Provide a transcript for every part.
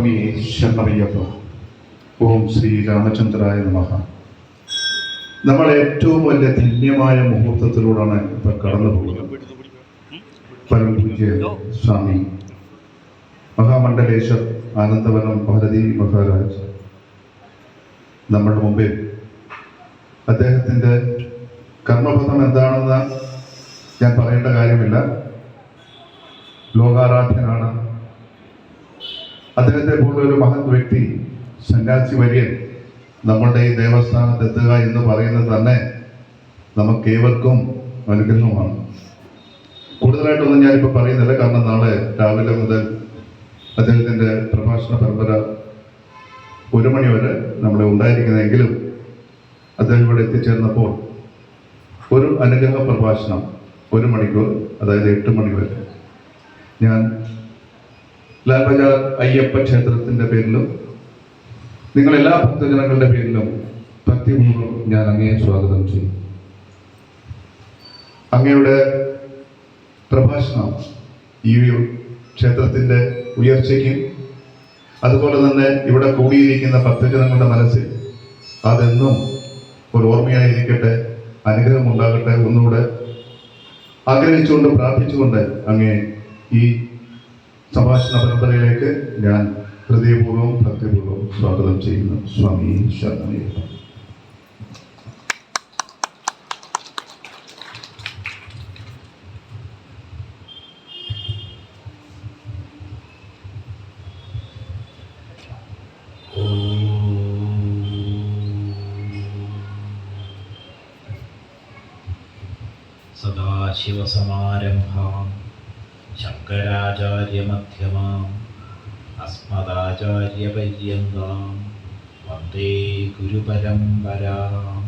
സ്വാമി ശരണമയ്യപ്പ. ഓം ശ്രീ രാമചന്ദ്രായ നമഃ. നമ്മൾ ഏറ്റവും വലിയ ധന്യമായ മുഹൂർത്തത്തിലൂടെയാണ് ഇപ്പം കടന്നു പോകുന്നത്. പരംപൂജ്യ സ്വാമി മഹാമണ്ഡലേശ്വർ ആനന്ദവനം ഭാരതി മഹാരാജ് നമ്മുടെ മുമ്പിൽ അദ്ദേഹത്തിൻ്റെ കർമ്മപഥം എന്താണെന്ന് ഞാൻ പറയേണ്ട കാര്യമില്ല. ലോകാരാധ്യനാണ്. അദ്ദേഹത്തെ പോലൊരു മഹത് വ്യക്തി, സന്യാസി വര്യൻ നമ്മളുടെ ഈ ദേവസ്ഥാനത്ത് എത്തുക എന്ന് പറയുന്നത് തന്നെ നമുക്കേവർക്കും അനുഗ്രഹമാണ്. കൂടുതലായിട്ടൊന്നും ഞാനിപ്പോൾ പറയുന്നില്ല, കാരണം നാളെ രാവിലെ മുതൽ അദ്ദേഹത്തിൻ്റെ പ്രഭാഷണ പരമ്പര 1 മണി വരെ നമ്മളെ ഉണ്ടായിരിക്കുന്നതെങ്കിലും അദ്ദേഹം ഇവിടെ എത്തിച്ചേർന്നപ്പോൾ ഒരു അനുഗ്രഹ പ്രഭാഷണം 1 മണിക്കൂർ, അതായത് 8 മണി വരെ ഞാൻ ലാൽ ബജാർ അയ്യപ്പ ക്ഷേത്രത്തിൻ്റെ പേരിലും നിങ്ങളെല്ലാ ഭക്തജനങ്ങളുടെ പേരിലും ഭക്തിപൂർവ്വം ഞാൻ അങ്ങയെ സ്വാഗതം ചെയ്യും. അങ്ങയുടെ പ്രഭാഷണം ഈ ക്ഷേത്രത്തിൻ്റെ ഉയർച്ചയ്ക്കും അതുപോലെ തന്നെ ഇവിടെ കൂടിയിരിക്കുന്ന ഭക്തജനങ്ങളുടെ മനസ്സിൽ അതെന്നും ഒരു ഓർമ്മയായിരിക്കട്ടെ, അനുഗ്രഹം ഉണ്ടാകട്ടെ ഒന്നുകൂടെ ആഗ്രഹിച്ചുകൊണ്ട് പ്രാർത്ഥിച്ചുകൊണ്ട് അങ്ങേ ഈ സംഭാഷണ പരമ്പരയിലേക്ക് ഞാൻ ഹൃദയപൂർവ്വം ഭക്തിപൂർവ്വം സ്വാഗതം ചെയ്യുന്നു. സ്വാമി ശരണമയ്യപ്പ. സദാശിവസമാരംഭാം ശങ്കരാചാര്യമധ്യമാം അസ്മദാചാര്യപര്യന്താം വന്ദേ ഗുരുപരമ്പരാം.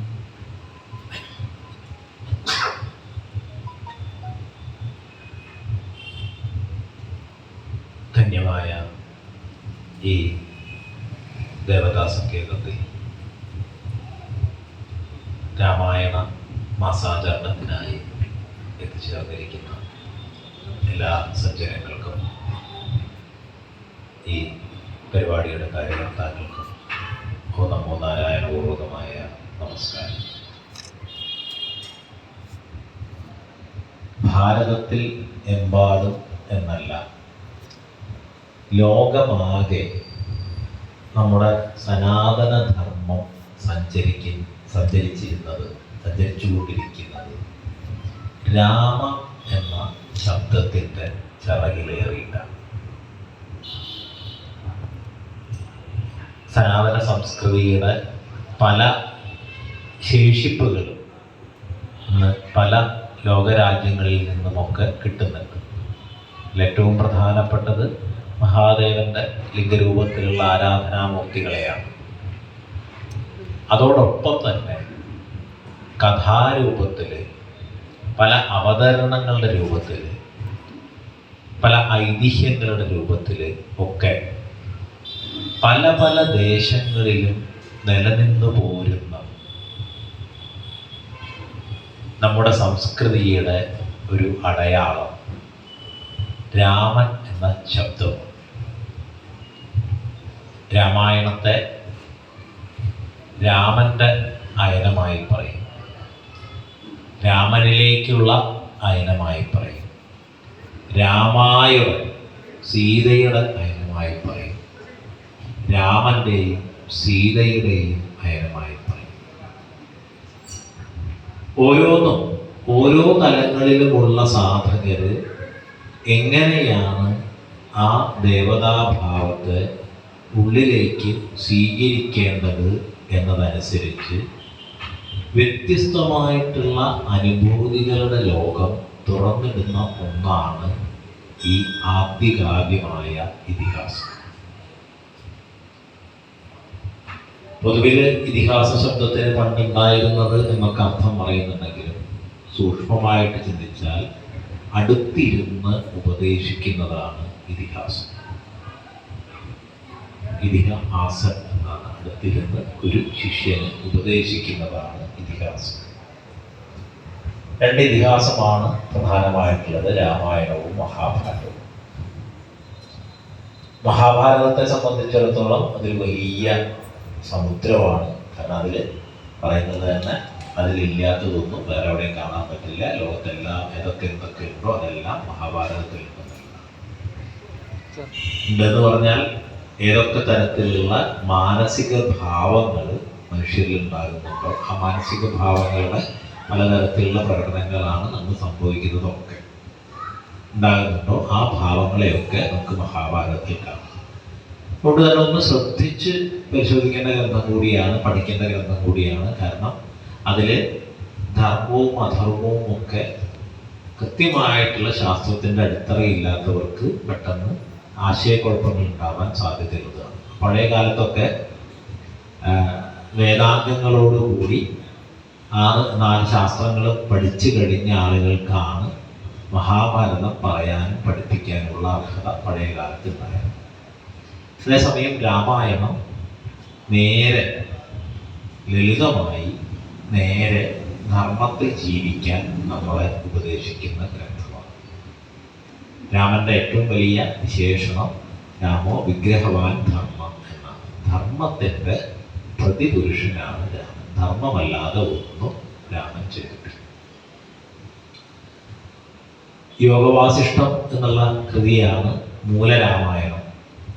ധന്യമായ ഈ ദേവതാ സങ്കേതത്തിൽ രാമായണ മാസാചരണത്തിനായി എത്തിച്ചേർന്നിരിക്കുന്ന എല്ലാ സജ്ജനങ്ങൾക്കും ഈ പരിപാടിയുടെ കാര്യകർത്താക്കൾക്കും ഓ നമോ നാരായണപൂർവകമായ നമസ്കാരം. ഭാരതത്തിൽ എമ്പാടും എന്നല്ല, ലോകമാകെ നമ്മുടെ സനാതനധർമ്മം സഞ്ചരിച്ചുകൊണ്ടിരിക്കുന്നത് രാമ എന്ന ശബ്ദത്തിൻ്റെ ചിറകിലേറിയിട്ടാണ്. സനാതന സംസ്കൃതിയുടെ പല ശേഷിപ്പുകളും ഇന്ന് പല ലോകരാജ്യങ്ങളിൽ നിന്നുമൊക്കെ കിട്ടുന്നുണ്ട്. ഏറ്റവും പ്രധാനപ്പെട്ടത് മഹാദേവൻ്റെ ലിംഗരൂപത്തിലുള്ള ആരാധനാമൂർത്തികളെയാണ്. അതോടൊപ്പം തന്നെ കഥാരൂപത്തിൽ, പല അവതരണങ്ങളുടെ രൂപത്തിൽ, പല ഐതിഹ്യങ്ങളുടെ രൂപത്തിൽ ഒക്കെ പല പല ദേശങ്ങളിലും നിലനിന്നു പോരുന്ന നമ്മുടെ സംസ്കൃതിയുടെ ഒരു അടയാളം രാമൻ എന്ന ശബ്ദം. രാമായണത്തെ രാമൻ്റെ അയനമായി പറയും, രാമനിലേക്കുള്ള അയനമായി പറയും, രാമായുടെ സീതയുടെ അയനമായി പറയും, രാമൻ്റെയും സീതയുടെയും അയനമായി പറയും. ഓരോന്നും ഓരോ തലങ്ങളിലുമുള്ള സാധകർ എങ്ങനെയാണ് ആ ദേവതാഭാവത്തെ ഉള്ളിലേക്ക് സ്വീകരിക്കേണ്ടത് എന്നതനുസരിച്ച് വ്യത്യസ്തമായിട്ടുള്ള അനുഭൂതികളുടെ ലോകം തുറന്നിടുന്ന ഒന്നാണ് ഈ ആദ്യകാവ്യമായ ഇതിഹാസം. പൊതുവിൽ ഇതിഹാസ ശബ്ദത്തിന് പണ്ടുണ്ടായിരുന്നത് എന്നൊക്കെ അർത്ഥം പറയുന്നുണ്ടെങ്കിലും സൂക്ഷ്മമായിട്ട് ചിന്തിച്ചാൽ അടുത്തിരുന്ന് ഉപദേശിക്കുന്നതാണ് ഇതിഹാസം. ഇതിഹാസൻ എന്നാണ്, അടുത്തിരുന്ന് ഒരു ശിഷ്യന് ഉപദേശിക്കുന്നതാണ് ഇതിഹാസം. 2 ഇതിഹാസമാണ് പ്രധാനമായിട്ടുള്ളത്, രാമായണവും മഹാഭാരതവും. മഹാഭാരതത്തെ സംബന്ധിച്ചിടത്തോളം അതൊരു വലിയ സമുദ്രമാണ്. കാരണം അതിൽ പറയുന്നത് തന്നെ അതിലില്ലാത്തതൊന്നും വേറെ എവിടെയും കാണാൻ പറ്റില്ല. ലോകത്തെല്ലാം എന്തൊക്കെ ഉണ്ടോ അതെല്ലാം മഹാഭാരതത്തിൽ ഉണ്ടെന്ന് പറഞ്ഞാൽ ഏതൊക്കെ തരത്തിലുള്ള മാനസിക ഭാവങ്ങൾ മനുഷ്യരിൽ ഉണ്ടാകുന്നുണ്ടോ ആ മാനസിക ഭാവങ്ങളുടെ പലതരത്തിലുള്ള പ്രകടനങ്ങളാണ് നമ്മൾ സംഭവിക്കുന്നതൊക്കെ ഉണ്ടാകുന്നുണ്ടോ ആ ഭാവങ്ങളെയൊക്കെ നമുക്ക് മഹാഭാരതത്തിൽ കാണാം. അതുകൊണ്ട് തന്നെ ഒന്ന് ശ്രദ്ധിച്ച് പരിശോധിക്കേണ്ട ഗ്രന്ഥം കൂടിയാണ്, പഠിക്കേണ്ട ഗ്രന്ഥം കൂടിയാണ്. കാരണം അതിൽ ധർമ്മവും അധർമ്മവും ഒക്കെ കൃത്യമായിട്ടുള്ള ശാസ്ത്രത്തിൻ്റെ അടിത്തറയില്ലാത്തവർക്ക് പെട്ടെന്ന് ആശയക്കുഴപ്പങ്ങൾ ഉണ്ടാവാൻ സാധ്യതയുള്ളതാണ്. പഴയ കാലത്തൊക്കെ വേദാംഗങ്ങളോടുകൂടി ആ 4 ശാസ്ത്രങ്ങളും പഠിച്ചു കഴിഞ്ഞ ആളുകൾക്കാണ് മഹാഭാരതം പറയാനും പഠിപ്പിക്കാനുള്ള അർഹത പഴയ കാലത്ത് ഉണ്ടായിരുന്നു. അതേസമയം രാമായണം നേരെ ലളിതമായി നേരെ ധർമ്മത്തിൽ ജീവിക്കാൻ നമ്മളെ ഉപദേശിക്കുന്ന ഗ്രന്ഥമാണ്. രാമന്റെ ഏറ്റവും വലിയ വിശേഷണം രാമോ വിഗ്രഹവാൻ ധർമ്മം എന്നാണ്. ധർമ്മത്തിൻ്റെ പ്രതിപുരുഷനാണ് രാമൻ. ധർമ്മമല്ലാതെ ഒന്നും രാമൻ ചെയ്തിട്ടില്ല. യോഗവാസിഷ്ടം എന്നുള്ള കൃതിയാണ് മൂലരാമായണം.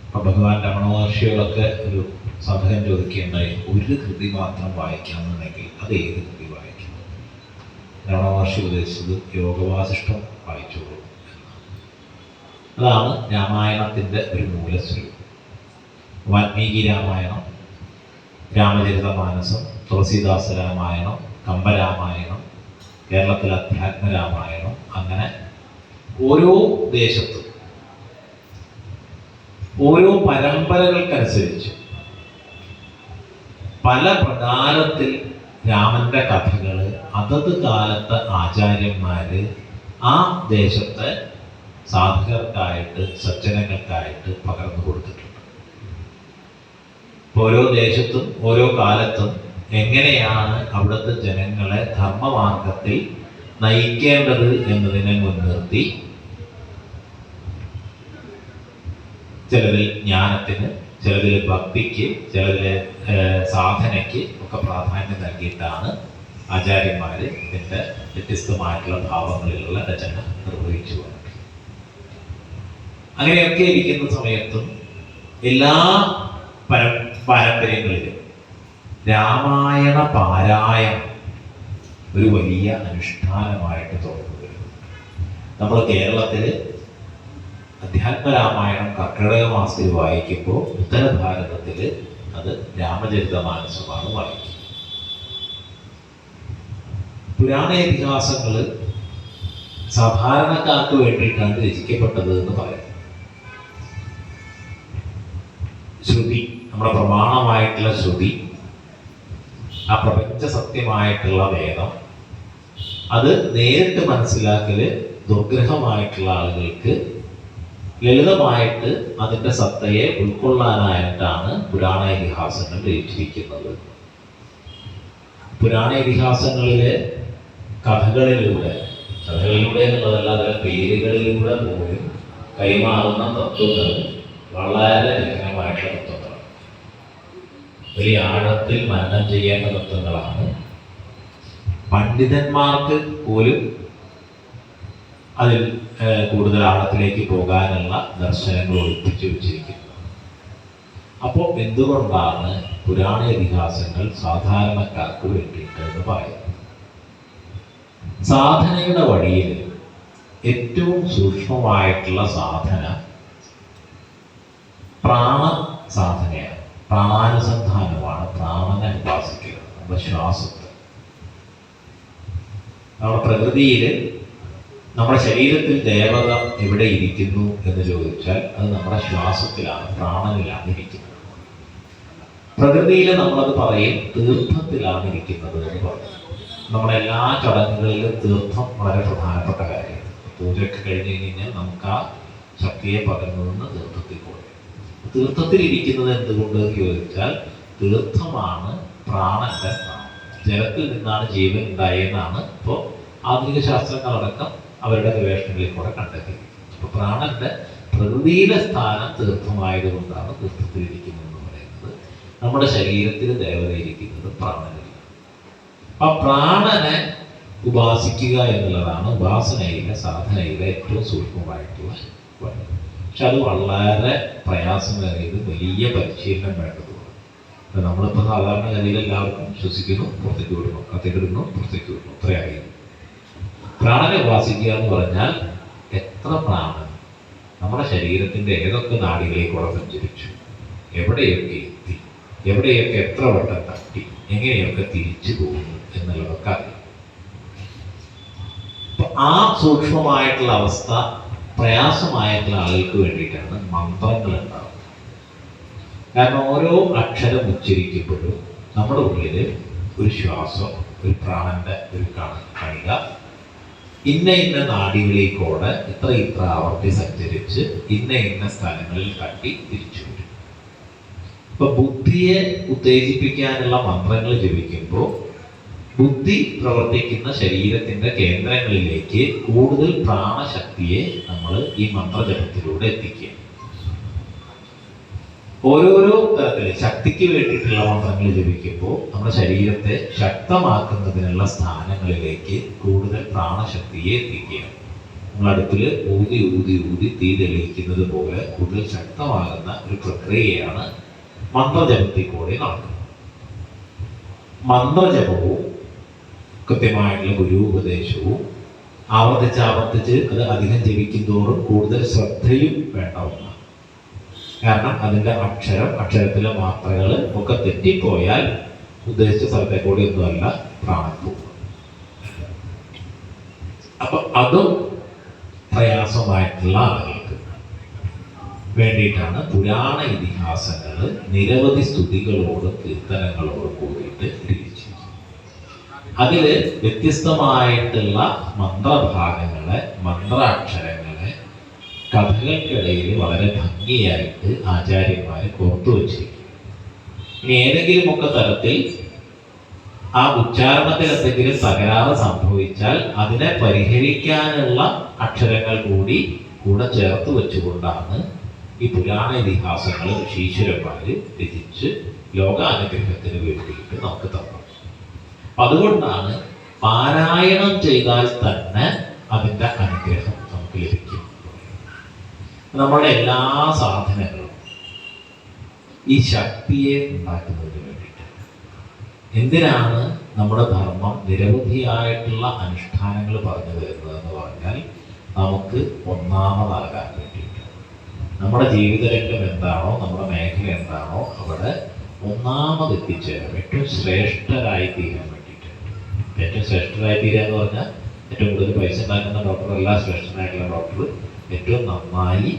അപ്പം ഭഗവാൻ രമണ മഹർഷികളൊക്കെ ഒരു സാധകൻ ചോദിക്കുകയുണ്ടായി, ഒരു കൃതി മാത്രം വായിക്കാമെന്നുണ്ടെങ്കിൽ അത് ഏത് കൃതി വായിക്കണം? രമണ മഹർഷി ഉപദേശിച്ചത് യോഗവാസിഷ്ടം വായിച്ചോളൂ എന്നാണ്. അതാണ് രാമായണത്തിൻ്റെ ഒരു മൂലസ്വരൂപം. വാൽമീകി രാമായണം, രാമചരിതമാനസം, തുളസീദാസ രാമായണം, കമ്പരാമായണം, കേരളത്തിലെ അധ്യാത്മരാമായണം, അങ്ങനെ ഓരോ ദേശത്തും ഓരോ പരമ്പരകൾക്കനുസരിച്ച് പല പ്രകാരത്തിൽ രാമന്റെ കഥകൾ അതത് കാലത്തെ ആചാര്യന്മാര് ആ ദേശത്തെ സാധകർക്കായിട്ട് സജ്ജനങ്ങൾക്കായിട്ട് പകർന്നു കൊടുത്തിട്ടുണ്ട്. ഓരോ ദേശത്തും ഓരോ കാലത്തും എങ്ങനെയാണ് അവിടുത്തെ ജനങ്ങളെ ധർമ്മമാർഗത്തിൽ നയിക്കേണ്ടത് എന്നതിനെ മുൻനിർത്തി ചിലതിൽ ജ്ഞാനത്തിന്, ചിലതിൽ ഭക്തിക്ക്, ചിലതിൽ സാധനയ്ക്ക് ഒക്കെ പ്രാധാന്യം നൽകിയിട്ടാണ് ആചാര്യന്മാർ ഇതിൻ്റെ വ്യത്യസ്തമായിട്ടുള്ള ഭാവങ്ങളിലുള്ള രചന നിർവഹിച്ചു വന്നത്. അങ്ങനെയൊക്കെ ഇരിക്കുന്ന സമയത്തും എല്ലാ പാരമ്പര്യങ്ങളിലും രാമായണ പാരായണം ഒരു വലിയ അനുഷ്ഠാനമായിട്ട് തുറന്നു വരുന്നു. നമ്മൾ കേരളത്തിൽ അധ്യാത്മരാമായണം കർക്കിടക മാസത്തിൽ വായിക്കുമ്പോൾ ഉത്തരഭാരതത്തിൽ അത് രാമചരിതമാനസമാണ് വായിക്കുന്നത്. പുരാണ ഇതിഹാസങ്ങൾ സാധാരണക്കാർക്ക് വേണ്ടിയിട്ടാണ് രചിക്കപ്പെട്ടത് എന്ന് പറയുന്നത്. ശ്രുതി, നമ്മുടെ പ്രമാണമായിട്ടുള്ള ശ്രുതി, ആ പ്രപഞ്ച സത്യമായിട്ടുള്ള വേദം, അത് നേരിട്ട് മനസ്സിലാക്കല് ദുർഗ്രഹമായിട്ടുള്ള ആളുകൾക്ക് ലളിതമായിട്ട് അതിൻ്റെ സത്തയെ ഉൾക്കൊള്ളാനായിട്ടാണ് പുരാണ ഇതിഹാസങ്ങൾ രചിച്ചിരിക്കുന്നത്. പുരാണ ഇതിഹാസങ്ങളിലെ കഥകളിലൂടെ എന്നുള്ളതല്ല, അതിലെ പേരുകളിലൂടെ പോലും കൈമാറുന്ന തത്വങ്ങൾ വളരെ രഹസ്യമായിട്ടുള്ള തത്വങ്ങളാണ്. വലിയ ആഴത്തിൽ മനനം ചെയ്യേണ്ട തത്വങ്ങളാണ്. പണ്ഡിതന്മാർക്ക് പോലും അതിൽ കൂടുതൽ ആഴത്തിലേക്ക് പോകാനുള്ള ദർശനങ്ങൾ ഒളിപ്പിച്ചു വെച്ചിരിക്കുന്നത്. അപ്പോൾ എന്തുകൊണ്ടാണ് പുരാണ ഇതിഹാസങ്ങൾ സാധാരണക്കാർക്ക് വേണ്ടിയിട്ട് എന്ന് പറയുന്നത്? സാധനയുടെ വഴിയിൽ ഏറ്റവും സൂക്ഷ്മമായിട്ടുള്ള സാധന പ്രാണ സാധനയാണ്, പ്രാണാനുസന്ധാനമാണ്. പ്രാണനെ ഉപാസിക്കുക, നമ്മുടെ ശ്വാസത്തെ. നമ്മുടെ പ്രകൃതിയിൽ നമ്മുടെ ശരീരത്തിൽ ദേവത എവിടെ ഇരിക്കുന്നു എന്ന് ചോദിച്ചാൽ അത് നമ്മുടെ ശ്വാസത്തിലാണ്, പ്രാണനിലാണ് ഇരിക്കുന്നത്. പ്രകൃതിയിൽ നമ്മളത് പറയും തീർത്ഥത്തിലാണ് ഇരിക്കുന്നത് എന്ന് പറയും. നമ്മുടെ എല്ലാ ചടങ്ങുകളിലും തീർത്ഥം വളരെ പ്രധാനപ്പെട്ട കാര്യമാണ്. പൂജയൊക്കെ കഴിഞ്ഞ് കഴിഞ്ഞാൽ നമുക്ക് ആ ശക്തിയെ പകരുന്നതെന്ന് തീർത്ഥത്തിൽ പോലെ. തീർത്ഥത്തിൽ ഇരിക്കുന്നത് എന്തുകൊണ്ട് എന്ന് ചോദിച്ചാൽ തീർത്ഥമാണ് പ്രാണന്റെ സ്ഥാനം. ജലത്തിൽ നിന്നാണ് ജീവൻ ഉണ്ടായെന്നാണ് ഇപ്പോൾ ആധുനിക ശാസ്ത്രങ്ങളടക്കം അവരുടെ ഗവേഷണങ്ങളിൽ കൂടെ കണ്ടെത്തി. അപ്പോൾ പ്രാണന്റെ പ്രകൃതിയിലെ സ്ഥാനം തീർത്ഥമായതുകൊണ്ടാണ് തീർത്ഥത്തിലിരിക്കുന്നതെന്ന് പറയുന്നത്. നമ്മുടെ ശരീരത്തിൽ ദേവത ഇരിക്കുന്നത് പ്രാണനിൽ. ആ പ്രാണനെ ഉപാസിക്കുക എന്നുള്ളതാണ് ഉപാസനയിലെ സാധനയിലെ ഏറ്റവും സൂക്ഷ്മമായിട്ടുള്ള വഴി. പക്ഷെ അത് വളരെ പ്രയാസമേറിയത്, വലിയ പരിശീലനം വേണ്ടതുമാണ്. നമ്മളിപ്പോൾ സാധാരണഗതിയിൽ എല്ലാവർക്കും ശ്വസിക്കുന്നു, പുറത്തേക്ക് വിടുന്നു, അകത്തേക്ക് ഇടുന്നു, പുറത്തേക്ക് വിടുന്നു, അത്രയായി. പ്രാണനെ ഉപാസിക്കുക എന്ന് പറഞ്ഞാൽ എത്ര പ്രാണൻ നമ്മുടെ ശരീരത്തിൻ്റെ ഏതൊക്കെ നാഡികളിലേക്കൂടെ സഞ്ചരിച്ചു, എവിടെയൊക്കെ എത്തി, എവിടെയൊക്കെ എത്ര വട്ടം തട്ടി, എങ്ങനെയൊക്കെ തിരിച്ചു പോകുന്നു എന്നുള്ളതൊക്കെ അറിയാം. അപ്പം ആ സൂക്ഷ്മമായിട്ടുള്ള അവസ്ഥ പ്രയാസമായിട്ടുള്ള ആളുകൾക്ക് വേണ്ടിയിട്ടാണ് മന്ത്രങ്ങൾ ഉണ്ടാവുന്നത്. കാരണം ഓരോ അക്ഷരം ഉച്ചരിക്കുമ്പോഴും നമ്മുടെ ഉള്ളിൽ ഒരു ശ്വാസം, ഒരു പ്രാണന്റെ ഒരു കണിക ഇന്ന ഇന്ന നാഡികളിലേക്കൂടെ ഇത്ര ആവർത്തി സഞ്ചരിച്ച് ഇന്ന സ്ഥലങ്ങളിൽ തട്ടി തിരിച്ചു വരും. ഇപ്പൊ ബുദ്ധിയെ ഉത്തേജിപ്പിക്കാനുള്ള മന്ത്രങ്ങൾ ജപിക്കുമ്പോൾ ബുദ്ധി പ്രവർത്തിക്കുന്ന ശരീരത്തിന്റെ കേന്ദ്രങ്ങളിലേക്ക് കൂടുതൽ പ്രാണശക്തിയെ നമ്മൾ ഈ മന്ത്രജപത്തിലൂടെ എത്തിക്കുക. ഓരോരോ തരത്തിൽ ശക്തിക്ക് വേണ്ടിയിട്ടുള്ള മന്ത്രങ്ങൾ ജപിക്കുമ്പോൾ നമ്മുടെ ശരീരത്തെ ശക്തമാക്കുന്നതിനുള്ള സ്ഥാനങ്ങളിലേക്ക് കൂടുതൽ പ്രാണശക്തിയെ എത്തിക്കുക. നമ്മൾ അടുപ്പിൽ ഊതി ഊതി ഊതി തീ തെളിയിക്കുന്നത് പോലെ കൂടുതൽ ശക്തമാകുന്ന ഒരു പ്രക്രിയയാണ് മന്ത്രജപത്തിൽ കൂടെ നടക്കുന്നത്. മന്ത്രജപവും കൃത്യമായിട്ടുള്ള ഗുരുപദേശവും ആവർത്തിച്ച് അത് അധികം ജപിക്കും തോറും കൂടുതൽ ശ്രദ്ധയും വേണ്ട ഒന്നാണ്. കാരണം അതിൻ്റെ അക്ഷരത്തിലെ മാത്രകൾ ഒക്കെ തെറ്റിപ്പോയാൽ ഉദ്ദേശിച്ച സ്ഥലത്തെ കൂടി ഒന്നുമല്ല പ്രാണൻ പോകും. അപ്പൊ അതും പ്രയാസമായിട്ടുള്ള ആളുകൾക്ക് വേണ്ടിയിട്ടാണ് പുരാണ ഇതിഹാസങ്ങൾ നിരവധി സ്തുതികളോടും കീർത്തനങ്ങളോടും കൂടിയിട്ട് രചിച്ചത്. അതിൽ വ്യത്യസ്തമായിട്ടുള്ള മന്ത്രഭാഗങ്ങളെ, മന്ത്രാക്ഷരങ്ങളെ കഥകൾക്കിടയിൽ വളരെ ഭംഗിയായിട്ട് ആചാര്യന്മാർ കോർത്തു വച്ചിരിക്കും. ഇനി ഏതെങ്കിലുമൊക്കെ തരത്തിൽ ആ ഉച്ചാരണത്തിൽ എന്തെങ്കിലും തകരാറ് സംഭവിച്ചാൽ അതിനെ പരിഹരിക്കാനുള്ള അക്ഷരങ്ങൾ കൂടെ ചേർത്ത് വെച്ചുകൊണ്ടാണ് ഈ പുരാണ ഇതിഹാസങ്ങൾ ഋഷീശ്വരന്മാർ രചിച്ച് ലോകാനുഗ്രഹത്തിന് വേണ്ടിയിട്ട് നമുക്ക് തന്നത്. അതുകൊണ്ടാണ് പാരായണം ചെയ്താൽ തന്നെ അതിൻ്റെ അനുഗ്രഹം നമുക്ക് ലഭിക്കും. നമ്മുടെ എല്ലാ സാധനങ്ങളും ഈ ശക്തിയെ ഉണ്ടാക്കുന്നതിന് വേണ്ടിയിട്ട്. എന്തിനാണ് നമ്മുടെ ധർമ്മം നിരവധിയായിട്ടുള്ള അനുഷ്ഠാനങ്ങൾ പറഞ്ഞു തരുന്നതെന്ന് പറഞ്ഞാൽ നമുക്ക് ഒന്നാമതാകാൻ വേണ്ടിയിട്ട്. നമ്മുടെ ജീവിതരംഗം എന്താണോ, നമ്മുടെ മേഖല എന്താണോ, അവിടെ ഒന്നാമതെത്തിച്ചേരാൻ, ഏറ്റവും ശ്രേഷ്ഠരായി തീരാൻ വേണ്ടിയിട്ട്. ഏറ്റവും ശ്രേഷ്ഠരായി തീരുക എന്ന് പറഞ്ഞാൽ ഏറ്റവും കൂടുതൽ പൈസ ഉണ്ടാക്കുന്ന ഡോക്ടറല്ല ശ്രേഷ്ഠനായിട്ടുള്ള ഡോക്ടർ. ഏറ്റവും നന്നായി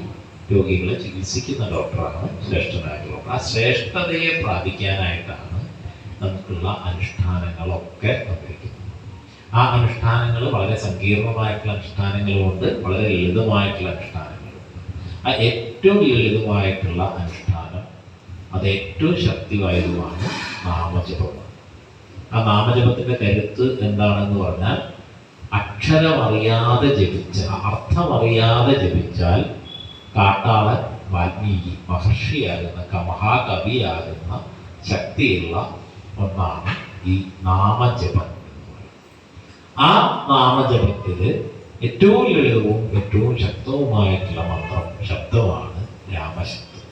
രോഗികളെ ചികിത്സിക്കുന്ന ഡോക്ടറാണ് ശ്രേഷ്ഠനായിട്ടുള്ള ഡോക്ടർ. ആ ശ്രേഷ്ഠതയെ പ്രാപിക്കാനായിട്ടാണ് നമുക്കുള്ള അനുഷ്ഠാനങ്ങളൊക്കെ വന്നിരിക്കുന്നത്. ആ അനുഷ്ഠാനങ്ങൾ വളരെ സങ്കീർണമായിട്ടുള്ള അനുഷ്ഠാനങ്ങളുമുണ്ട്, വളരെ ലളിതമായിട്ടുള്ള അനുഷ്ഠാനങ്ങളുണ്ട്. ആ ഏറ്റവും ലളിതമായിട്ടുള്ള അനുഷ്ഠാനം, അത് ഏറ്റവും ശക്തിവായതുമാണ് നാമജപമാണ്. ആ നാമജപത്തിന്റെ കരുത്ത് എന്താണെന്ന് പറഞ്ഞാൽ, അക്ഷരമറിയാതെ ജപിച്ച, അർത്ഥമറിയാതെ ജപിച്ചാൽ കാട്ടാളൻ വാൽമീകി മഹർഷിയാകുന്ന മഹാകവിയാകുന്ന ശക്തിയുള്ള ഒന്നാണ് ഈ നാമജപം എന്ന് പറയുന്നത്. ആ നാമജപത്തില് ഏറ്റവും ലളിതവും ഏറ്റവും ശക്തവുമായിട്ടുള്ള ശബ്ദമാണ് രാമശബ്ദം.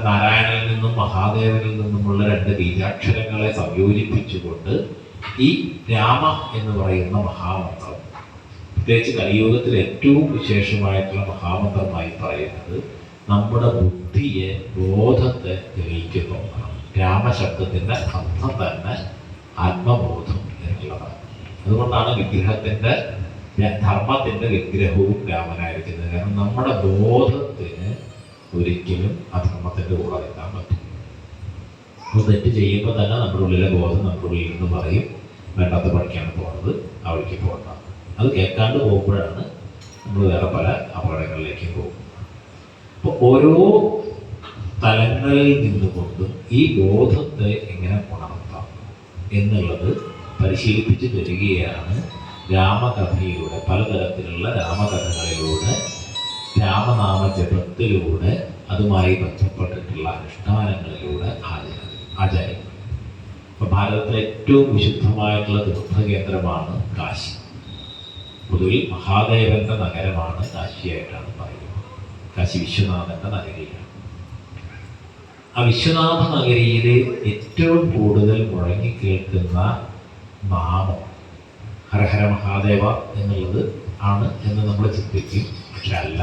നാരായണനിൽ നിന്നും മഹാദേവനിൽ നിന്നുമുള്ള രണ്ട് ബീജാക്ഷരങ്ങളെ സംയോജിപ്പിച്ചുകൊണ്ട് ഈ രാമ എന്ന് പറയുന്ന മഹാമന്ത്രം, പ്രത്യേകിച്ച് കലിയുഗത്തിൽ ഏറ്റവും വിശേഷമായിട്ടുള്ള മഹാമന്ത്രമായി പറയുന്നത് നമ്മുടെ ബുദ്ധിയെ, ബോധത്തെ തെളിയിക്കുന്ന ഒന്നാണ്. രാമശബ്ദത്തിൻ്റെ അർത്ഥം തന്നെ ആത്മബോധം എന്നുള്ളതാണ്. അതുകൊണ്ടാണ് വിഗ്രഹത്തിൻ്റെ, ധർമ്മത്തിൻ്റെ വിഗ്രഹവും രാമനായിരിക്കുന്നത്. കാരണം നമ്മുടെ ബോധത്തിന് ഒരിക്കലും അധർമ്മത്തിൻ്റെ കൂടെ നിൽക്കാൻ പറ്റും. അപ്പോൾ തെറ്റ് ചെയ്യുമ്പോൾ തന്നെ നമ്മുടെ ഉള്ളിലെ ബോധം നമ്മുടെ ഉള്ളിൽ നിന്ന് പറയും, വേണ്ടാത്ത പഠിക്കാണ് പോകുന്നത്, ആ വഴിക്ക് പോകണ്ട. അത് കേൾക്കാണ്ട് പോകുമ്പോഴാണ് നമ്മൾ വേറെ പല അപകടങ്ങളിലേക്കും പോകും. അപ്പോൾ ഓരോ തലങ്ങളിൽ നിന്നുകൊണ്ടും ഈ ബോധത്തെ എങ്ങനെ ഉണർത്താം എന്നുള്ളത് പരിശീലിപ്പിച്ച് തരികയാണ് രാമകഥയിലൂടെ, പലതരത്തിലുള്ള രാമകഥകളിലൂടെ, രാമനാമ ജപത്തിലൂടെ, അതുമായി ബന്ധപ്പെട്ടിട്ടുള്ള അനുഷ്ഠാനങ്ങളിലൂടെ ആചരിക്കും. ഇപ്പൊ ഭാരതത്തിലെ ഏറ്റവും വിശുദ്ധമായിട്ടുള്ള തീർത്ഥകേന്ദ്രമാണ് കാശി. പൊതുവിൽ മഹാദേവന്റെ നഗരമാണ് കാശിയായിട്ടാണ് പറയുന്നത്. കാശി വിശ്വനാഥന്റെ നഗരിയാണ്. ആ വിശ്വനാഥ നഗരിയിൽ ഏറ്റവും കൂടുതൽ മുഴങ്ങിക്കേൾക്കുന്ന നാമം ഹരഹര മഹാദേവ എന്നുള്ളത് ആണ് എന്ന് നമ്മൾ ചിന്തിക്കും. പക്ഷെ അല്ല,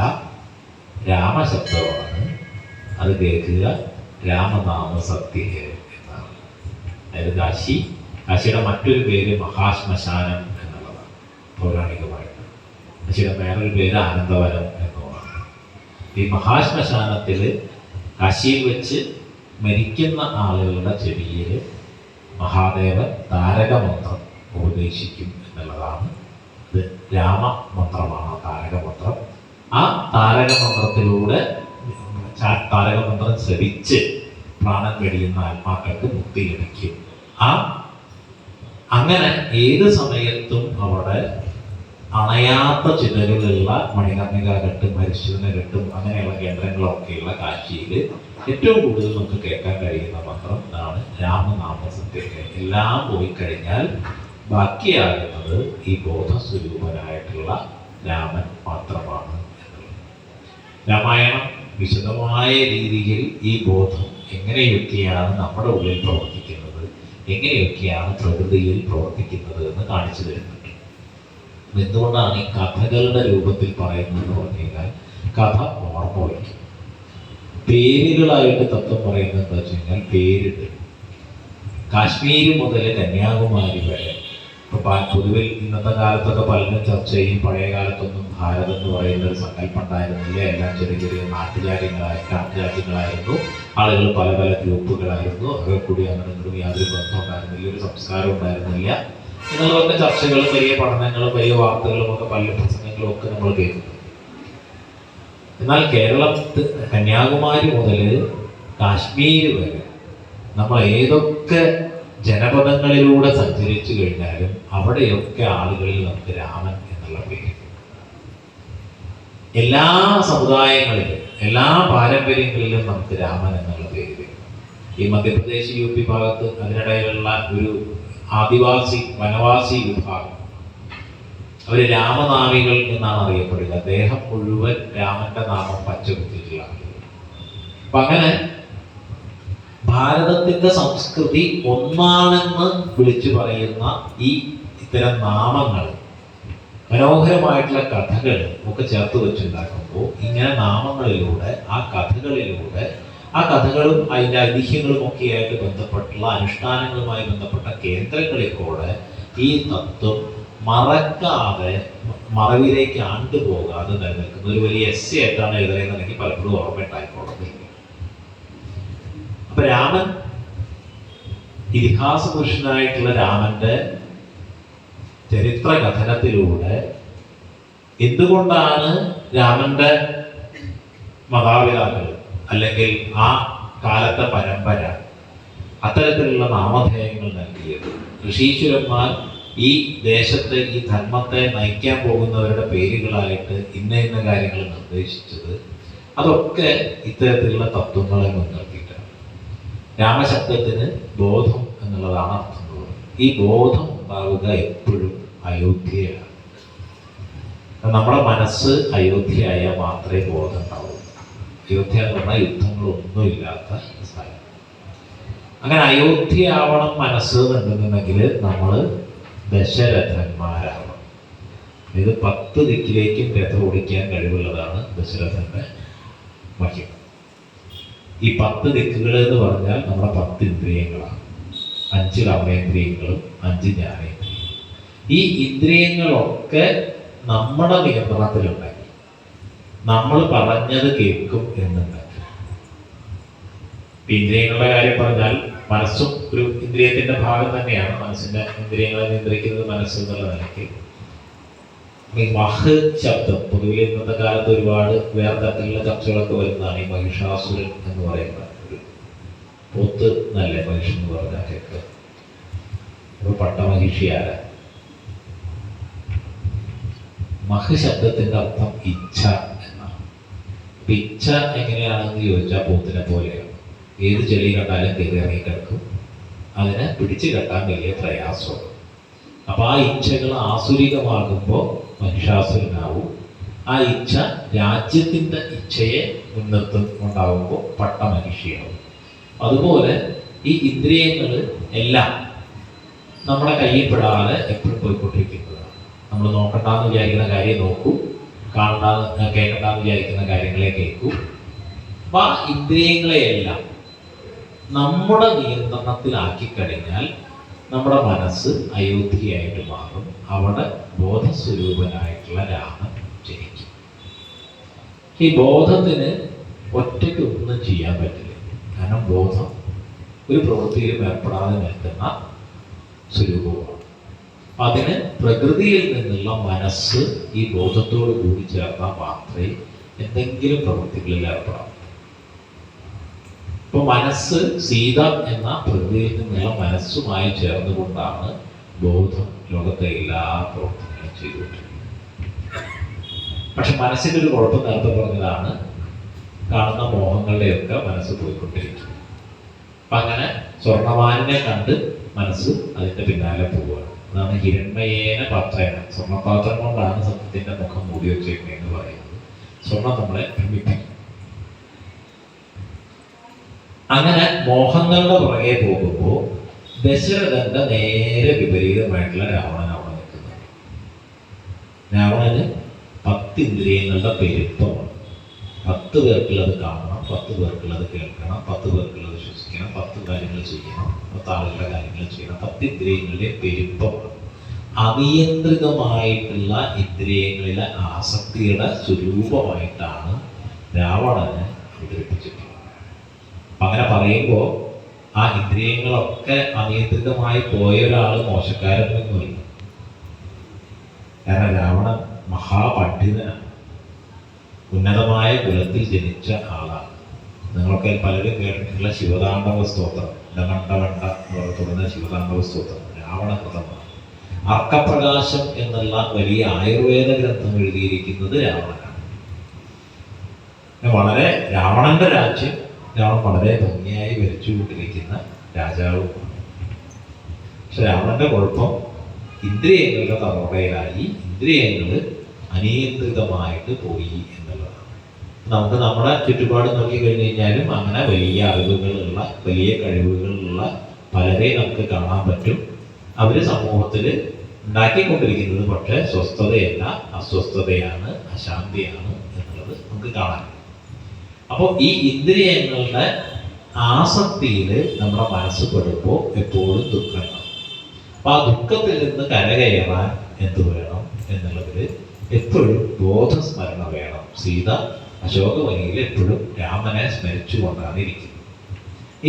രാമശബ്ദമാണ്. അത് കേൾക്കുക രാമനാമ സത്യ എന്നാണ്. അതായത് കാശിയുടെ മറ്റൊരു പേര് മഹാശ്മശാനം എന്നുള്ളതാണ് പൗരാണികമായിട്ട്. കാശിയുടെ വേറൊരു പേര് ആനന്ദവനം എന്നുള്ളതാണ്. ഈ മഹാശ്മശാനത്തിൽ കാശിയിൽ വെച്ച് മരിക്കുന്ന ആളുകളുടെ ചെവിയിൽ മഹാദേവൻ താരകമന്ത്രം ഉപദേശിക്കും എന്നുള്ളതാണ്. ഇത് രാമമന്ത്രമാണ് താരകമന്ത്രം. ആ താരകമന്ത്രത്തിലൂടെ താരകമന്ത്രം ശ്രവിച്ച് പ്രാണൻ വെടിയുന്ന ആത്മാക്കൾക്ക് മുക്തി ലഭിക്കും. അങ്ങനെ ഏത് സമയത്തും അവിടെ അണയാത്ത ചിതകളുള്ള മണികർണിക ഘട്ടും ഹരിശ്ചന്ദ്ര ഘട്ടും അങ്ങനെയുള്ള കേന്ദ്രങ്ങളൊക്കെയുള്ള കാശിയിൽ ഏറ്റവും കൂടുതൽ നമുക്ക് കേൾക്കാൻ കഴിയുന്ന മന്ത്രം ഇതാണ് രാമനാമ സത്യത്തെ. എല്ലാം പോയി കഴിഞ്ഞാൽ ബാക്കിയാകുന്നത് ഈ ബോധസ്വരൂപനായിട്ടുള്ള രാമൻ മാത്രമാണ് എന്നുള്ളത്. രാമായണം വിശദമായ രീതിയിൽ ഈ ബോധം എങ്ങനെയൊക്കെയാണ് നമ്മുടെ ഉള്ളിൽ പ്രവർത്തിക്കുന്നത്, എങ്ങനെയൊക്കെയാണ് പ്രകൃതിയിൽ പ്രവർത്തിക്കുന്നത് എന്ന് കാണിച്ചു തരുന്നുണ്ട്. എന്തുകൊണ്ടാണ് ഈ കഥകളുടെ രൂപത്തിൽ പറയുന്നത് എന്ന് പറഞ്ഞു കഴിഞ്ഞാൽ കഥ ഓർമ്മ വയ്ക്കും. പേരുകളായിട്ട് തത്വം പറയുന്നത് എന്താ വെച്ച് കഴിഞ്ഞാൽ പേരുണ്ട്. കാശ്മീർ മുതൽ കന്യാകുമാരി വരെ പൊതുവിൽ ഇന്നത്തെ കാലത്തൊക്കെ പലരും ചർച്ച ചെയ്യും. പഴയ കാലത്തൊന്നും ഭാരതം എന്ന് പറയുന്ന ഒരു സങ്കല്പം ഉണ്ടായിരുന്നില്ല. എല്ലാം ചെറിയ ചെറിയ നാട്ടുരാജ്യങ്ങളായിരുന്നു. ആളുകൾ പല പല ഗ്രൂപ്പുകളായിരുന്നു. അവരെ കൂടി അങ്ങോട്ടും യാതൊരു ബന്ധം ഉണ്ടായിരുന്നില്ല, ഒരു സംസ്കാരം ഉണ്ടായിരുന്നില്ല എന്നുള്ളതൊക്കെ ചർച്ചകളും വലിയ പഠനങ്ങളും വലിയ വാർത്തകളും ഒക്കെ പല പ്രസംഗങ്ങളും ഒക്കെ നമ്മൾ കേൾക്കുന്നു. എന്നാൽ കേരളത്തിൽ കന്യാകുമാരി മുതൽ കാശ്മീർ വരെ നമ്മൾ ഏതൊക്കെ ജനപദങ്ങളിലൂടെ സഞ്ചരിച്ചു കഴിഞ്ഞാലും അവിടെയൊക്കെ ആളുകളിൽ നമുക്ക് രാമൻ എന്നുള്ള പേര്. എല്ലാ സമുദായങ്ങളിലും എല്ലാ പാരമ്പര്യങ്ങളിലും നമുക്ക് രാമൻ എന്നുള്ള പേര് വരും. ഈ മധ്യപ്രദേശ് UP ഭാഗത്ത് അതിനിടയിലുള്ള ഒരു ആദിവാസി വനവാസി വിഭാഗം, അവര് രാമനാമികൾ എന്നാണ് അറിയപ്പെടുക. ദേഹം മുഴുവൻ രാമന്റെ നാമം പച്ചകുത്തിയിട്ടുള്ള ആളുകൾ. അപ്പൊ അങ്ങനെ ഭാരതത്തിന്റെ സംസ്കൃതി ഒന്നാണെന്ന് വിളിച്ചു പറയുന്ന ഈ ഇത്തരം നാമങ്ങൾ, മനോഹരമായിട്ടുള്ള കഥകൾ ഒക്കെ ചേർത്ത് വെച്ചുണ്ടാക്കുമ്പോൾ ഇങ്ങനെ നാമങ്ങളിലൂടെ ആ കഥകളിലൂടെ ആ കഥകളും അതിൻ്റെ ഐതിഹ്യങ്ങളും ഒക്കെ ആയിട്ട് ബന്ധപ്പെട്ടുള്ള അനുഷ്ഠാനങ്ങളുമായി ബന്ധപ്പെട്ട കേന്ദ്രങ്ങളിൽ കൂടെ ഈ തത്വം മറക്കാതെ മറവിലേക്ക് ആണ്ടുപോകാതെ നിലനിൽക്കുന്ന ഒരു വലിയ എസ്സേ ആയിട്ടാണ് എഴുതുന്നതെങ്കിൽ പലപ്പോഴും ഓർമ്മയുണ്ടായിക്കോളുന്നത്. അപ്പൊ രാമൻ, ഇതിഹാസ പുരുഷനായിട്ടുള്ള രാമന്റെ ചരിത്ര കഥനത്തിലൂടെ എന്തുകൊണ്ടാണ് രാമന്റെ മാതാപിതാക്കൾ അല്ലെങ്കിൽ ആ കാലത്തെ പരമ്പര അത്തരത്തിലുള്ള നാമധേയങ്ങൾ നൽകിയത്, ഋഷീശ്വരന്മാർ ഈ ദേശത്തെ ഈ ധർമ്മത്തെ നയിക്കാൻ പോകുന്നവരുടെ പേരുകളായിട്ട് ഇന്ന ഇന്ന കാര്യങ്ങൾ നിർദ്ദേശിച്ചത്, അതൊക്കെ ഇത്തരത്തിലുള്ള തത്വങ്ങളെ മുൻനിർത്തിയിട്ടാണ്. രാമശബ്ദത്തിന് ബോധം എന്നുള്ളതാണ് അർത്ഥമുള്ളത്. ഈ ബോധം ഉണ്ടാവുക എപ്പോഴും അയോധ്യയാണ്. നമ്മുടെ മനസ്സ് അയോധ്യയായാൽ മാത്രമേ ബോധം ഉണ്ടാവൂ. അയോധ്യ എന്ന് പറഞ്ഞാൽ യുദ്ധങ്ങളൊന്നുമില്ലാത്ത സ്ഥലം. അങ്ങനെ അയോധ്യയാവണം മനസ്സ് എന്നുണ്ടെന്നുണ്ടെങ്കിൽ നമ്മൾ ദശരഥന്മാരാവണം. ഇത് 10 ദിക്കിലേക്കും രഥം ഓടിക്കാൻ കഴിവുള്ളതാണ് ദശരഥന്റെ മഹിമ. ഈ 10 ദിക്കുകൾ എന്ന് പറഞ്ഞാൽ നമ്മുടെ 10 ഇന്ദ്രിയങ്ങളാണ്. 5 കർമ്മേന്ദ്രിയങ്ങളും 5 ജ്ഞാനേന്ദ്രിയങ്ങളും. ഈ ഇന്ദ്രിയങ്ങളൊക്കെ നമ്മുടെ നിയന്ത്രണത്തിലുണ്ടായി നമ്മൾ പറഞ്ഞത് കേൾക്കും എന്നുണ്ടാക്കി. ഇന്ദ്രിയങ്ങളുടെ കാര്യം പറഞ്ഞാൽ മനസ്സും ഒരു ഇന്ദ്രിയത്തിന്റെ ഭാഗം തന്നെയാണ്. മനസ്സിന്റെ ഇന്ദ്രിയങ്ങളെ നിയന്ത്രിക്കുന്നത് മനസ്സ് എന്നുള്ള നിലയ്ക്ക് ഈ മഹ് ശബ്ദം പൊതുവിൽ ഇന്നത്തെ കാലത്ത് ഒരുപാട് വേറെ തരത്തിലുള്ള ചർച്ചകളൊക്കെ വരുന്നതാണ്. ഈ മഹിഷാസുരൻ എന്ന് പറയുന്ന ഒരു പോത്ത് നല്ല മഹിഷ് എന്ന് പറഞ്ഞാൽ കേൾക്കുക. അപ്പൊ പട്ടമഹിഷി ആരാ? മഹ് ശബ്ദത്തിൻ്റെ അർത്ഥം ഇച്ഛ എന്നാണ്. അപ്പം ഇച്ഛ എങ്ങനെയാണെന്ന് ചോദിച്ചാൽ പോത്തിനെ പോലെയാണ്. ഏത് ചെളി കണ്ടാലും കയറി ഇറങ്ങി കിടക്കും. അതിനെ പിടിച്ചു കെട്ടാൻ വലിയ പ്രയാസമാണ്. അപ്പോൾ ആ ഇച്ഛകൾ ആസുരികമാകുമ്പോൾ മഹിഷാസുരനാവും. ആ ഇച്ഛ രാജ്യത്തിൻ്റെ ഇച്ഛയെ മുൻനിർത്തുന്നുണ്ടാകുമ്പോൾ പട്ടമഹിഷിയാവും. അതുപോലെ ഈ ഇന്ദ്രിയങ്ങൾ എല്ലാം നമ്മുടെ കയ്യിൽ പെടാതെ എപ്പോഴും പോയിക്കൊണ്ടിരിക്കുന്നതാണ്. നമ്മൾ നോക്കണ്ടെന്ന് വിചാരിക്കുന്ന കാര്യം നോക്കൂ, കാണണ്ടെന്ന് കേൾക്കണ്ടെന്ന് വിചാരിക്കുന്ന കാര്യങ്ങളെ കേൾക്കൂ. അപ്പം ആ ഇന്ദ്രിയങ്ങളെയെല്ലാം നമ്മുടെ നിയന്ത്രണത്തിലാക്കി കഴിഞ്ഞാൽ നമ്മുടെ മനസ്സ് അയോധ്യയായിട്ട് മാറും. അവിടെ ബോധസ്വരൂപനായിട്ടുള്ള രാമൻ ജനിക്കും. ഈ ബോധത്തിന് ഒറ്റയ്ക്ക് ഒന്നും ചെയ്യാൻ പറ്റില്ല. കാരണം ബോധം ഒരു പ്രവൃത്തിയിലും ഏർപ്പെടാതെ നിൽക്കുന്ന സ്വരൂപമാണ്. അതിന് പ്രകൃതിയിൽ നിന്നുള്ള മനസ്സ് ഈ ബോധത്തോട് കൂടി ചേർന്നാൽ മാത്രമേ എന്തെങ്കിലും പ്രവൃത്തികളിൽ ഏർപ്പെടാം. ഇപ്പൊ മനസ്സ് സീത എന്ന പ്രകൃതിയിൽ നിന്നുള്ള മനസ്സുമായി ചേർന്നുകൊണ്ടാണ് ബോധം ലോകത്തെ എല്ലാ പ്രവർത്തനങ്ങളും ചെയ്തുകൊണ്ടിരിക്കുന്നത്. പക്ഷെ മനസ്സിൻ്റെ ഒരു കുഴപ്പം നേരത്തെ പറഞ്ഞതാണ്, കാണുന്ന മോഹങ്ങളുടെയൊക്കെ മനസ്സ് പോയിക്കൊണ്ടിരിക്കും. അപ്പം അങ്ങനെ സ്വർണ്ണമാനിനെ കണ്ട് മനസ്സ് അതിൻ്റെ പിന്നാലെ പോവുകയാണ്. അതാണ് ഹിരണ്മയേന പാത്രേന, സ്വർണ്ണപാത്രം കൊണ്ടാണ് സത്യത്തിൻ്റെ മുഖം മൂടി വെച്ചേക്കുന്നതെന്ന് പറയുന്നത്. സ്വർണം നമ്മളെ ഭ്രമിപ്പിക്കും. അങ്ങനെ മോഹങ്ങളുടെ പുറകെ പോകുമ്പോൾ ദശരഥന്റെ നേരെ വിപരീതമായിട്ടുള്ള രാവണൻ അവിടെ നിൽക്കുന്നത്. രാവണന് 10 ഇന്ദ്രിയങ്ങളുടെ പെരുപ്പമാണ്. 10 പേർക്കുള്ളത് കാണണം, 10 പേർക്കുള്ളത് കേൾക്കണം, 10 പേർക്കുള്ളത് ശ്വസിക്കണം, 10 കാര്യങ്ങൾ ചെയ്യണം, 10 ആളുകളുടെ കാര്യങ്ങൾ ചെയ്യണം. 10 ഇന്ദ്രിയങ്ങളുടെ പെരുപ്പമാണ്. അനിയന്ത്രിതമായിട്ടുള്ള ഇന്ദ്രിയങ്ങളിലെ ആസക്തിയുടെ സ്വരൂപമായിട്ടാണ് രാവണനെ അവതരിപ്പിച്ചിട്ടുള്ളത്. അപ്പം അങ്ങനെ പറയുമ്പോൾ ആ ഇന്ദ്രിയങ്ങളൊക്കെ അനിയന്ത്രിതമായി പോയ ഒരാൾ മോശക്കാരനൊന്നുമില്ല. കാരണം രാവണൻ മഹാപണ്ഡിതനാണ്, ഉന്നതമായ കുലത്തിൽ ജനിച്ച ആളാണ്. നിങ്ങളൊക്കെ പലരും കേട്ടിട്ടുള്ള ശിവതാണ്ഡവ സ്തോത്രം, ഡമണ്ടവണ്ട തുടങ്ങുന്ന ശിവതാണ്ഡവ സ്തോത്രം രാവണകൃതമാണ്. അർക്കപ്രകാശം എന്നുള്ള വലിയ ആയുർവേദ ഗ്രന്ഥം എഴുതിയിരിക്കുന്നത് രാവണനാണ്. വളരെ രാവണന്റെ രാജ്യം രാവണൻ വളരെ ഭംഗിയായി ഭരിച്ചുകൊണ്ടിരിക്കുന്ന രാജാവുമാണ്. പക്ഷെ രാവണന്റെ കുഴപ്പം ഇന്ദ്രിയങ്ങളുടെ തറവറയിലായി, ഇന്ദ്രിയങ്ങൾ അനിയന്ത്രിതമായിട്ട് പോയി എന്നുള്ളതാണ്. നമുക്ക് നമ്മുടെ ചുറ്റുപാട് നോക്കി കഴിഞ്ഞു കഴിഞ്ഞാലും അങ്ങനെ വലിയ അറിവുകളുള്ള, വലിയ കഴിവുകളുള്ള പലരെ നമുക്ക് കാണാൻ പറ്റും. അവർ സമൂഹത്തിൽ ഉണ്ടാക്കിക്കൊണ്ടിരിക്കുന്നത് പക്ഷേ സ്വസ്ഥതയല്ല, അസ്വസ്ഥതയാണ്, അശാന്തിയാണ് എന്നുള്ളത് നമുക്ക് കാണാൻ. അപ്പോൾ ഈ ഇന്ദ്രിയങ്ങളുടെ ആസക്തിയിൽ നമ്മുടെ മനസ്സ് പെടുമ്പോൾ എപ്പോഴും ദുഃഖമാണ്. അപ്പം ആ ദുഃഖത്തിൽ നിന്ന് കരകയറാൻ എന്ത് വേണം എന്നുള്ളതിൽ എപ്പോഴും ബോധസ്മരണ വേണം. സീത അശോകവനിയിൽ എപ്പോഴും രാമനെ സ്മരിച്ചുകൊണ്ടാണ് ഇരിക്കുന്നത്.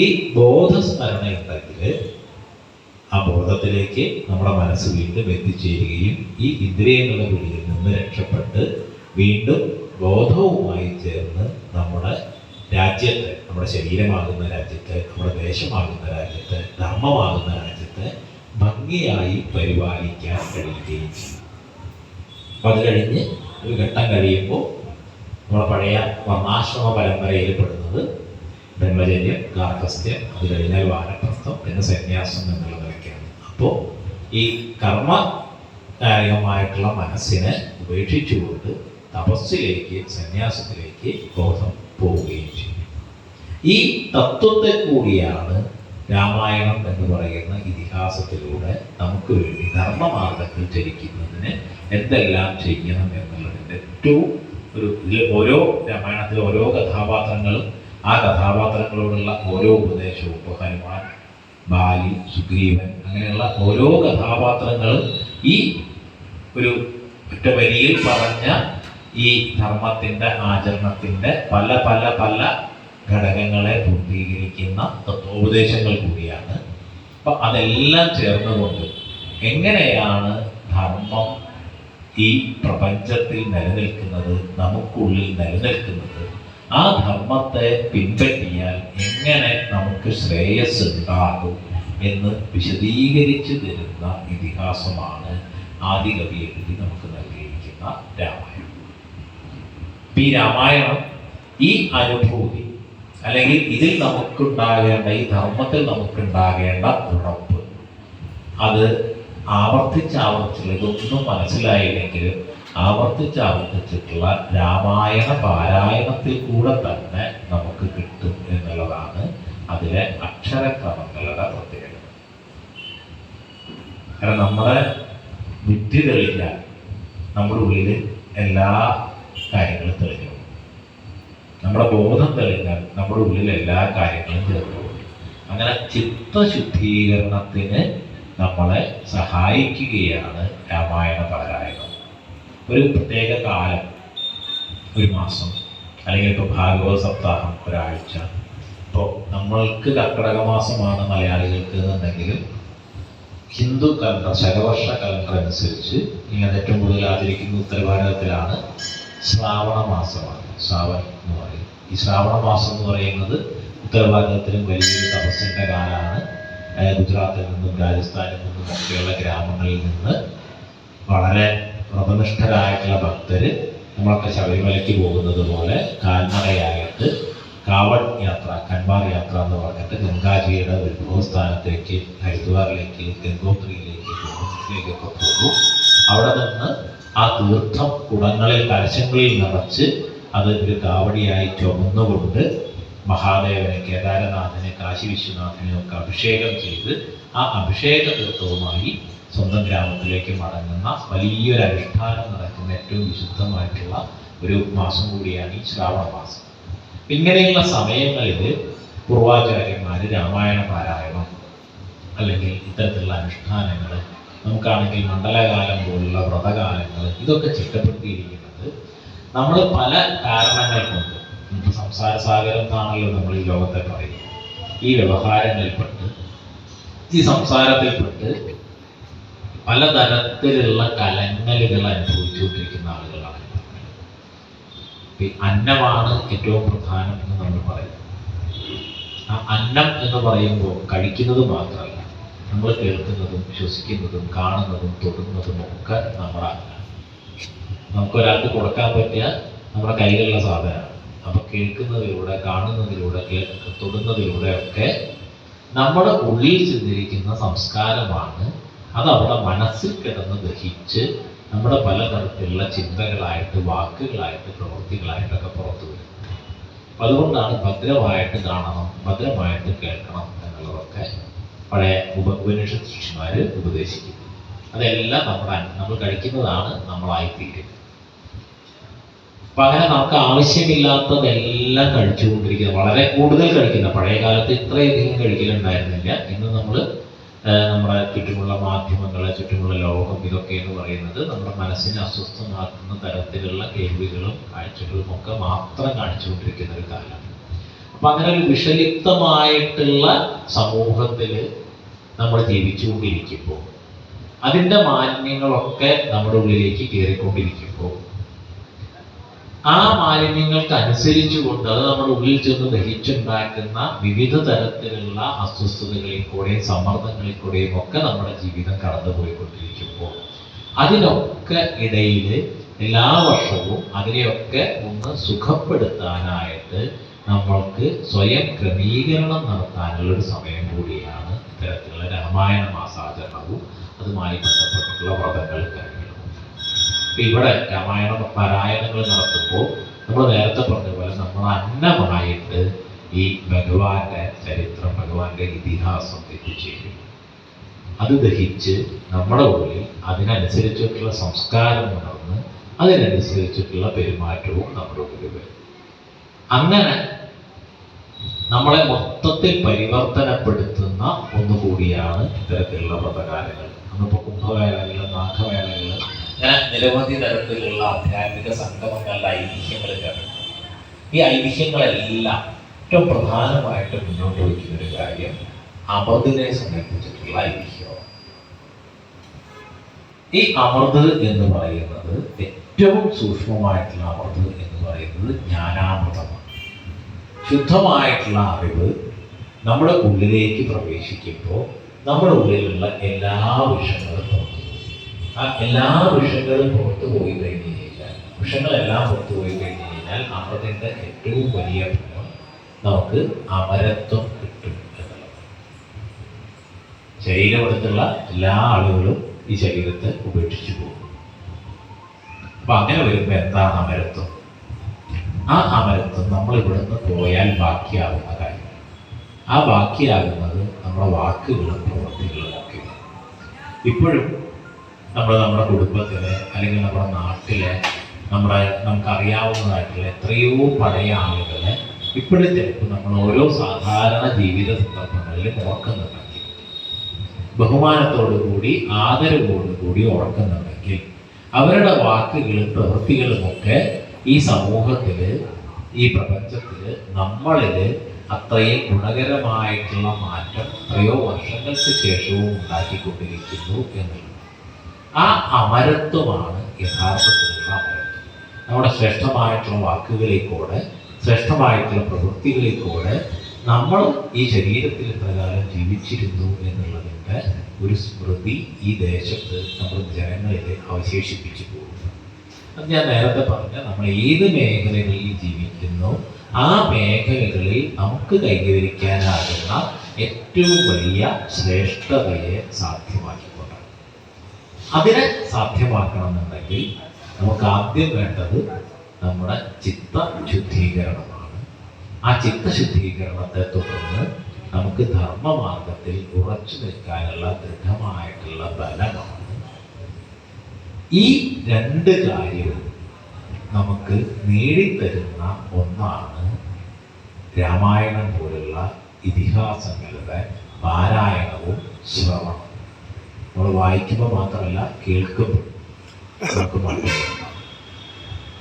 ഈ ബോധസ്മരണ ഉണ്ടെങ്കിൽ ആ ബോധത്തിലേക്ക് നമ്മുടെ മനസ്സ് വീണ്ടും എത്തിച്ചേരുകയും ഈ ഇന്ദ്രിയങ്ങളുടെ പിടിയിൽ നിന്ന് രക്ഷപ്പെട്ട് വീണ്ടും ബോധവുമായി ചേർന്ന് നമ്മുടെ രാജ്യത്തെ, നമ്മുടെ ശരീരമാകുന്ന രാജ്യത്തെ, നമ്മുടെ ദേശമാകുന്ന രാജ്യത്തെ, ധർമ്മമാകുന്ന രാജ്യത്തെ ഭംഗിയായി പരിപാലിക്കാൻ കഴിയുകയും ചെയ്യും. അപ്പം അത് കഴിഞ്ഞ് ഒരു ഘട്ടം കഴിയുമ്പോൾ നമ്മുടെ പഴയ വർണ്ണാശ്രമ പരമ്പരയിൽ പെടുന്നത് ബ്രഹ്മചര്യം, ഗാർഹസ്ഥ്യം, അത് കഴിഞ്ഞാൽ വാനപ്രസ്ഥം, പിന്നെ സന്യാസം എന്നുള്ള നിലയ്ക്കാണ്. അപ്പോൾ ഈ കർമ്മകാരികമായിട്ടുള്ള മനസ്സിനെ ഉപേക്ഷിച്ചുകൊണ്ട് തപസ്സിലേക്ക്, സന്യാസത്തിലേക്ക് ബോധം പോവുകയും ചെയ്യും. ഈ തത്വത്തെ കൂടിയാണ് രാമായണം എന്ന് പറയുന്ന ഇതിഹാസത്തിലൂടെ നമുക്ക് വേണ്ടി ധർമ്മമാർഗത്തിൽ ചരിക്കുന്നതിന് എന്തെല്ലാം ചെയ്യണം എന്നുള്ളതിൻ്റെ ഏറ്റവും ഇതിൽ ഓരോ രാമായണത്തിലെ ഓരോ കഥാപാത്രങ്ങളും ആ കഥാപാത്രങ്ങളോടുള്ള ഓരോ ഉപദേശവും, ഇപ്പോൾ ഹനുമാൻ, ബാലി, സുഗ്രീവൻ, അങ്ങനെയുള്ള ഓരോ കഥാപാത്രങ്ങളും ഈ ഒരു ഒറ്റ വരിയിൽ പറഞ്ഞ ഈ ധർമ്മത്തിൻ്റെ ആചരണത്തിൻ്റെ പല പല പല ഘടകങ്ങളെ പൂർത്തീകരിക്കുന്ന തത്വോപദേശങ്ങൾ കൂടിയാണ്. അപ്പം അതെല്ലാം ചേർന്നുകൊണ്ട് എങ്ങനെയാണ് ധർമ്മം ഈ പ്രപഞ്ചത്തിൽ നിലനിൽക്കുന്നത്, നമുക്കുള്ളിൽ നിലനിൽക്കുന്നത്, ആ ധർമ്മത്തെ പിൻപറ്റിയാൽ എങ്ങനെ നമുക്ക് ശ്രേയസ് ഉണ്ടാകും എന്ന് വിശദീകരിച്ചു തരുന്ന ഇതിഹാസമാണ് ആദികവി എഴുതി നമുക്ക് നൽകിയിരിക്കുന്ന രാമായണം. ഈ രാമായണം, ഈ അനുഭൂതി, അല്ലെങ്കിൽ ഇതിൽ നമുക്കുണ്ടാകേണ്ട, ഈ ധർമ്മത്തിൽ നമുക്കുണ്ടാകേണ്ട ഉറപ്പ്, അത് ആവർത്തിച്ചാവർത്തിച്ചുള്ള, ഇതൊന്നും മനസ്സിലായില്ലെങ്കിലും ആവർത്തിച്ചാവർത്തിച്ചിട്ടുള്ള രാമായണ പാരായണത്തിൽ കൂടെ തന്നെ നമുക്ക് കിട്ടും എന്നുള്ളതാണ് അതിലെ അക്ഷരക്രമങ്ങളുടെ പ്രത്യേകത. കാരണം നമ്മുടെ ബുദ്ധി തെളിഞ്ഞാൽ നമ്മുടെ ഉള്ളിൽ എല്ലാ കാര്യങ്ങളും തെളിഞ്ഞു. നമ്മുടെ ബോധം തെളിഞ്ഞാൽ നമ്മുടെ ഉള്ളിൽ എല്ലാ കാര്യങ്ങളും ചേർന്നു. അങ്ങനെ ചിത്തശുദ്ധീകരണത്തിന് നമ്മളെ സഹായിക്കുകയാണ് രാമായണ പാരായണം. ഒരു പ്രത്യേക കാലം, ഒരു മാസം, അല്ലെങ്കിൽ ഇപ്പോൾ ഭാഗവത സപ്താഹം ഒരാഴ്ച. ഇപ്പോൾ നമ്മൾക്ക് കർക്കിടക മാസമാണ് മലയാളികൾക്ക് എന്നുണ്ടെങ്കിലും ഹിന്ദു കലണ്ടർ, ശകവർഷ കലണ്ടർ അനുസരിച്ച് ഇങ്ങനെ ഏറ്റവും കൂടുതൽ ആചരിക്കുന്ന ഉത്തരഭാരതത്തിലാണ് ശ്രാവണ മാസമാണ്. ശ്രാവൺ എന്ന് പറയും. ഈ ശ്രാവണ മാസം എന്ന് പറയുന്നത് ഉത്തരഭാരതത്തിലും വലിയൊരു തപസ്സിൻ്റെ കാലമാണ്. ഗുജറാത്തിൽ നിന്നും രാജസ്ഥാനിൽ നിന്നും ഒക്കെയുള്ള ഗ്രാമങ്ങളിൽ നിന്ന് വളരെ വ്രതനിഷ്ഠരായിട്ടുള്ള ഭക്തര് നമ്മളൊക്കെ ശബരിമലയ്ക്ക് പോകുന്നത് പോലെ കാൽനടയായിട്ട് കാവഡ് യാത്ര, കൻവാർ യാത്ര എന്ന് പറഞ്ഞിട്ട് ഗംഗാജിയുടെ ഉത്ഭവസ്ഥാനത്തേക്ക്, ഹരിദ്വാറിലേക്ക്, ഗംഗോത്രിയിലേക്ക്, ഗോമുഖത്തിലേക്കൊക്കെ പോകും. അവിടെ നിന്ന് ആ തീർത്ഥം കുടങ്ങളിൽ, കലശങ്ങളിൽ നിറച്ച് അത് ഒരു കാവടിയായി ചുമന്നുകൊണ്ട് മഹാദേവനെ, കേദാരനാഥനെ, കാശി വിശ്വനാഥനെ ഒക്കെ അഭിഷേകം ചെയ്ത് ആ അഭിഷേക തീർത്ഥവുമായി സ്വന്തം ഗ്രാമത്തിലേക്ക് മടങ്ങുന്ന വലിയൊരു അനുഷ്ഠാനം നടക്കുന്ന ഏറ്റവും വിശുദ്ധമായിട്ടുള്ള ഒരു മാസം കൂടിയാണ് ഈ ശ്രാവണ മാസം. ഇങ്ങനെയുള്ള സമയങ്ങളിൽ പൂർവാചാര്യന്മാർ രാമായണ പാരായണം അല്ലെങ്കിൽ ഇത്തരത്തിലുള്ള അനുഷ്ഠാനങ്ങൾ, നമുക്കാണെങ്കിൽ മണ്ഡലകാലം പോലുള്ള വ്രതകാലങ്ങൾ, ഇതൊക്കെ ചിട്ടപ്പെടുത്തിയിരിക്കുന്നത് നമ്മൾ പല കാരണങ്ങൾ കൊണ്ട്, സംസാര സാഗരം എന്നാണല്ലോ നമ്മൾ ഈ ലോകത്തെ പറയുന്നത്, ഈ വ്യവഹാരങ്ങളിൽപ്പെട്ട്, ഈ സംസാരത്തിൽപ്പെട്ട് പലതരത്തിലുള്ള കലങ്ങലുകൾ അനുഭവിച്ചുകൊണ്ടിരിക്കുന്ന ആളുകളാണ്. അന്നമാണ് ഏറ്റവും പ്രധാനം എന്ന് നമ്മൾ പറയുന്നത്. ആ അന്നം എന്ന് പറയുമ്പോൾ കഴിക്കുന്നത് മാത്രമല്ല, നമ്മൾ കേൾക്കുന്നതും ശ്വസിക്കുന്നതും കാണുന്നതും തൊടുന്നതും ഒക്കെ നമ്മളാണ്. നമുക്കൊരാൾക്ക് കൊടുക്കാൻ പറ്റിയ നമ്മുടെ കയ്യിലുള്ള സാധനമാണ്. അപ്പോൾ കേൾക്കുന്നതിലൂടെ, കാണുന്നതിലൂടെ, തൊടുന്നതിലൂടെ ഒക്കെ നമ്മുടെ ഉള്ളിൽ ചെന്നിരിക്കുന്ന സംസ്കാരമാണ്. അതവിടെ മനസ്സിൽ കിടന്ന് ദഹിച്ച് നമ്മുടെ പലതരത്തിലുള്ള ചിന്തകളായിട്ട്, വാക്കുകളായിട്ട്, പ്രവൃത്തികളായിട്ടൊക്കെ പുറത്തു വരും. അപ്പം അതുകൊണ്ടാണ് ഭദ്രമായിട്ട് കാണണം, ഭദ്രമായിട്ട് കേൾക്കണം എന്നുള്ളതൊക്കെ പഴയ ഉപനിഷത്ത് ഋഷിമാർ ഉപദേശിക്കുന്നത്. അതെല്ലാം നമ്മൾ കഴിക്കുന്നതാണ് നമ്മളായിത്തീരുന്നത്. അപ്പം അങ്ങനെ നമുക്ക് ആവശ്യമില്ലാത്തതെല്ലാം കഴിച്ചുകൊണ്ടിരിക്കുന്നത്, വളരെ കൂടുതൽ കഴിക്കുന്ന, പഴയ കാലത്ത് ഇത്രയധികം കഴിക്കലുണ്ടായിരുന്നില്ല. ഇന്ന് നമ്മൾ നമ്മുടെ ചുറ്റുമുള്ള മാധ്യമങ്ങൾ, ചുറ്റുമുള്ള ലോകം, ഇതൊക്കെ എന്ന് പറയുന്നത് നമ്മുടെ മനസ്സിനെ അസ്വസ്ഥമാക്കുന്ന തരത്തിലുള്ള കേൾവികളും കാഴ്ചകളും ഒക്കെ മാത്രം കാണിച്ചുകൊണ്ടിരിക്കുന്ന ഒരു കാലമാണ്. അപ്പം അങ്ങനെ ഒരു വിഷലിപ്തമായിട്ടുള്ള സമൂഹത്തിൽ നമ്മൾ ജീവിച്ചുകൊണ്ടിരിക്കുമ്പോൾ, അതിൻ്റെ മാലിന്യങ്ങളൊക്കെ നമ്മുടെ ഉള്ളിലേക്ക് കയറിക്കൊണ്ടിരിക്കുമ്പോൾ, ആ മാലിന്യങ്ങൾക്ക് അനുസരിച്ചുകൊണ്ട് അത് നമ്മുടെ ഉള്ളിൽ ചെന്ന് ദഹിച്ചുണ്ടാക്കുന്ന വിവിധ തരത്തിലുള്ള അസ്വസ്ഥതകളിൽ കൂടെയും സമ്മർദ്ദങ്ങളിൽ കൂടെയും ഒക്കെ നമ്മുടെ ജീവിതം കടന്നുപോയിക്കൊണ്ടിരിക്കുമ്പോൾ, അതിനൊക്കെ ഇടയിൽ എല്ലാ വർഷവും അതിനെയൊക്കെ ഒന്ന് സുഖപ്പെടുത്താനായിട്ട് നമ്മൾക്ക് സ്വയം ക്രമീകരണം നടത്താനുള്ളൊരു സമയം കൂടിയാണ് ഇത്തരത്തിലുള്ള രാമായണ മാസാചരണവും അതുമായി ബന്ധപ്പെട്ടിട്ടുള്ള വ്രതങ്ങളും കാര്യങ്ങളും. ഇവിടെ രാമായണ പാരായണങ്ങൾ നടത്തുമ്പോൾ നമ്മൾ നേരത്തെ പറഞ്ഞ പോലെ നമ്മൾ അന്നമായിട്ട് ഈ ഭഗവാന്റെ ചരിത്രം, ഭഗവാന്റെ ഇതിഹാസം എത്തിച്ചേരും. അത് ദഹിച്ച് നമ്മുടെ ഉള്ളിൽ അതിനനുസരിച്ചിട്ടുള്ള സംസ്കാരം നടന്ന് അതിനനുസരിച്ചിട്ടുള്ള പെരുമാറ്റവും നമ്മുടെ ഉള്ളിൽ വരും. അങ്ങനെ നമ്മളെ മൊത്തത്തിൽ പരിവർത്തനപ്പെടുത്തുന്ന ഒന്നുകൂടിയാണ് ഇത്തരത്തിലുള്ള വ്രതകാലങ്ങൾ. നമ്മളിപ്പോൾ കുംഭവേളകൾ, മാഘവേളകൾ, അങ്ങനെ നിരവധി തരത്തിലുള്ള ആധ്യാത്മിക സംഗമങ്ങളുടെ ഐതിഹ്യങ്ങൾ കേട്ടു. ഈ ഐതിഹ്യങ്ങളെല്ലാം ഏറ്റവും പ്രധാനമായിട്ട് മുന്നോട്ട് വയ്ക്കുന്നൊരു കാര്യം അമൃതിനെ സംബന്ധിച്ചിട്ടുള്ള ഐതിഹ്യമാണ്. ഈ അമൃത് എന്ന് പറയുന്നത്, ഏറ്റവും സൂക്ഷ്മമായിട്ടുള്ള അമൃത് എന്ന് പറയുന്നത് ജ്ഞാനാമൃതമാണ്. ശുദ്ധമായിട്ടുള്ള അറിവ് നമ്മുടെ ഉള്ളിലേക്ക് പ്രവേശിക്കുമ്പോൾ നമ്മുടെ ഉള്ളിലുള്ള എല്ലാ വിഷയങ്ങളും പുറത്തു പോകും. ആ എല്ലാ വിഷയങ്ങളും പുറത്തു പോയി കഴിഞ്ഞ് കഴിഞ്ഞാൽ, വിഷയങ്ങളെല്ലാം പുറത്തു പോയി കഴിഞ്ഞ് കഴിഞ്ഞാൽ അമൃതത്തിൻ്റെ ഏറ്റവും വലിയ ഫലം നമുക്ക് അമരത്വം കിട്ടും എന്നുള്ളത്. ശരീരമെടുത്തുള്ള എല്ലാ ആളുകളും ഈ ശരീരത്തെ ഉപേക്ഷിച്ചു പോകും. അപ്പൊ അങ്ങനെ വരുമ്പോൾ എന്താണ് അമരത്വം? ആ അമരത്വം നമ്മൾ ഇവിടുന്ന് പോയാൽ ബാക്കിയാകുന്ന കാര്യം. ആ ബാക്കിയാകുന്നത് നമ്മുടെ വാക്കുകളും പ്രവൃത്തികളും ഒക്കെ. ഇപ്പോഴും നമ്മുടെ കുടുംബത്തിലെ അല്ലെങ്കിൽ നമ്മുടെ നാട്ടിലെ നമുക്കറിയാവുന്നതായിട്ടുള്ള എത്രയോ പഴയ ആളുകളെ ഇപ്പോഴും ചിലപ്പോൾ നമ്മൾ ഓരോ സാധാരണ ജീവിത സന്ദർഭങ്ങളിലും ഓർക്കുന്നുണ്ടെങ്കിൽ, ബഹുമാനത്തോടുകൂടി ആദരവോടുകൂടി ഓർക്കുന്നുണ്ടെങ്കിൽ, അവരുടെ വാക്കുകളും പ്രവൃത്തികളുമൊക്കെ ഈ സമൂഹത്തിൽ, ഈ പ്രപഞ്ചത്തിൽ, നമ്മളിൽ അത്രയും ഗുണകരമായിട്ടുള്ള മാറ്റം എത്രയോ വർഷങ്ങൾക്ക് ശേഷവും ഉണ്ടാക്കിക്കൊണ്ടിരിക്കുന്നു എന്നുള്ളത്. ആ അമരത്വമാണ് യഥാർത്ഥത്തിലുള്ള അമരത്വം. നമ്മുടെ ശ്രേഷ്ഠമായിട്ടുള്ള വാക്കുകളിൽ കൂടെ, ശ്രേഷ്ഠമായിട്ടുള്ള പ്രവൃത്തികളിൽ കൂടെ നമ്മൾ ഈ ശരീരത്തിൽ ഇത്ര കാലം ജീവിച്ചിരുന്നു എന്നുള്ളതിൻ്റെ ഒരു സ്മൃതി ഈ ദേശത്ത് നമ്മൾ ജനങ്ങളിൽ അവശേഷിപ്പിച്ചു പോകുന്നു. അത് ഞാൻ നേരത്തെ പറഞ്ഞ, നമ്മൾ ഏത് മേഖലകളിൽ ജീവിക്കുന്നു ആ മേഖലകളിൽ നമുക്ക് കൈവരിക്കാനാകുന്ന ഏറ്റവും വലിയ ശ്രേഷ്ഠതയെ സാധ്യമാക്കിക്കൊണ്ടാണ്. അതിനെ സാധ്യമാക്കണമെന്നുണ്ടെങ്കിൽ നമുക്ക് ആദ്യം വേണ്ടത് നമ്മുടെ ചിത്തശുദ്ധീകരണമാണ്. ആ ചിത്തശുദ്ധീകരണത്തെ തുടർന്ന് നമുക്ക് ധർമ്മമാർഗത്തിൽ ഉറച്ചു നിൽക്കാനുള്ള ദൃഢമായിട്ടുള്ള ബലമാണ്. ഈ രണ്ട് കാര്യവും നമുക്ക് നേടിത്തരുന്ന ഒന്നാണ് രാമായണം പോലുള്ള ഇതിഹാസങ്ങളുടെ പാരായണവും ശ്രവണം. നമ്മൾ വായിക്കുമ്പോൾ മാത്രമല്ല, കേൾക്കുമ്പോൾ നമുക്ക് മനസ്സിലാക്കാം.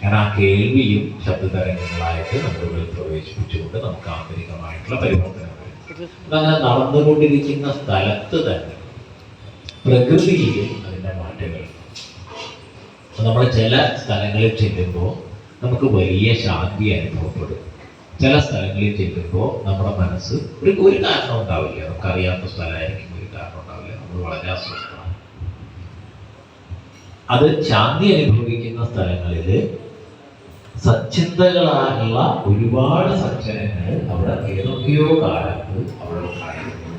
കാരണം ആ കേൾവിയും ശബ്ദതരംഗങ്ങളായിട്ട് നമ്മുടെ പ്രവേശിപ്പിച്ചുകൊണ്ട് നമുക്ക് ആന്തരികമായിട്ടുള്ള പരിവർത്തനം വരും. അതങ്ങനെ നടന്നുകൊണ്ടിരിക്കുന്ന സ്ഥലത്ത് തന്നെ പ്രകൃതിയിൽ അതിൻ്റെ മാറ്റങ്ങൾ. നമ്മൾ ചില സ്ഥലങ്ങളിൽ ചെല്ലുമ്പോൾ നമുക്ക് വലിയ ശാന്തി അനുഭവപ്പെടും. ചില സ്ഥലങ്ങളിൽ ചെല്ലുമ്പോൾ നമ്മുടെ മനസ്സ് ഒരു കാരണം ഉണ്ടാവില്ല, നമുക്കറിയാത്ത സ്ഥലമായിരിക്കും, ഒരു കാരണം ഉണ്ടാവില്ല, നമ്മൾ വളരെ അസ്വസ്ഥമാണ്. അത് ശാന്തി അനുഭവിക്കുന്ന സ്ഥലങ്ങളിൽ സച്ചിന്തകളായുള്ള ഒരുപാട് സജ്ജനങ്ങൾ അവിടെ ഏതൊക്കെയോ കാലത്ത് അവിടെ ഉണ്ടായിരുന്നു.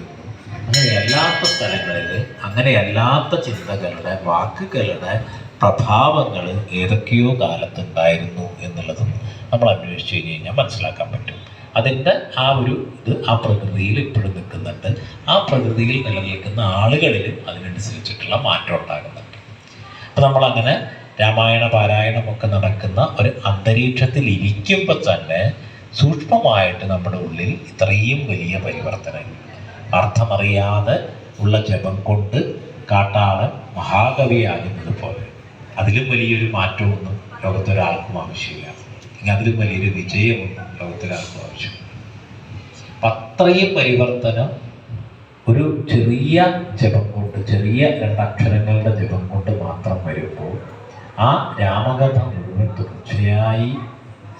അങ്ങനെയല്ലാത്ത സ്ഥലങ്ങളിൽ അങ്ങനെയല്ലാത്ത ചിന്തകളുടെ, വാക്കുകളുടെ പ്രഭാവങ്ങൾ ഏതൊക്കെയോ കാലത്തുണ്ടായിരുന്നു എന്നുള്ളതും നമ്മൾ അന്വേഷിച്ച് കഴിഞ്ഞാൽ മനസ്സിലാക്കാൻ പറ്റും. അതിൻ്റെ ആ ഒരു ഇത് ആ പ്രകൃതിയിൽ ഇപ്പോഴും നിൽക്കുന്നുണ്ട്. ആ പ്രകൃതിയിൽ നിലനിൽക്കുന്ന ആളുകളിലും അതിനനുസരിച്ചിട്ടുള്ള മാറ്റം ഉണ്ടാകുന്നുണ്ട്. അപ്പം നമ്മളങ്ങനെ രാമായണ പാരായണമൊക്കെ നടക്കുന്ന ഒരു അന്തരീക്ഷത്തിൽ ഇരിക്കുമ്പോൾ തന്നെ സൂക്ഷ്മമായിട്ട് നമ്മുടെ ഉള്ളിൽ ഇത്രയും വലിയ പരിവർത്തനങ്ങൾ, അർത്ഥമറിയാതെ ഉള്ള ജപം കൊണ്ട് കാട്ടാളൻ മഹാകവിയാകുന്നത് പോലെ അതിലും വലിയൊരു മാറ്റമൊന്നും ലോകത്തൊരാൾക്കും ആവശ്യമില്ല. അതിലും വലിയൊരു വിജയമൊന്നും ലോകത്തൊരാൾക്കും ആവശ്യമില്ല. അപ്പം അത്രയും പരിവർത്തനം ഒരു ചെറിയ ജപം കൊണ്ട്, ചെറിയ രണ്ടക്ഷരങ്ങളുടെ ജപം കൊണ്ട് മാത്രം വരുമ്പോൾ ആ രാമകഥ മുഴുവൻ തുടർച്ചയായി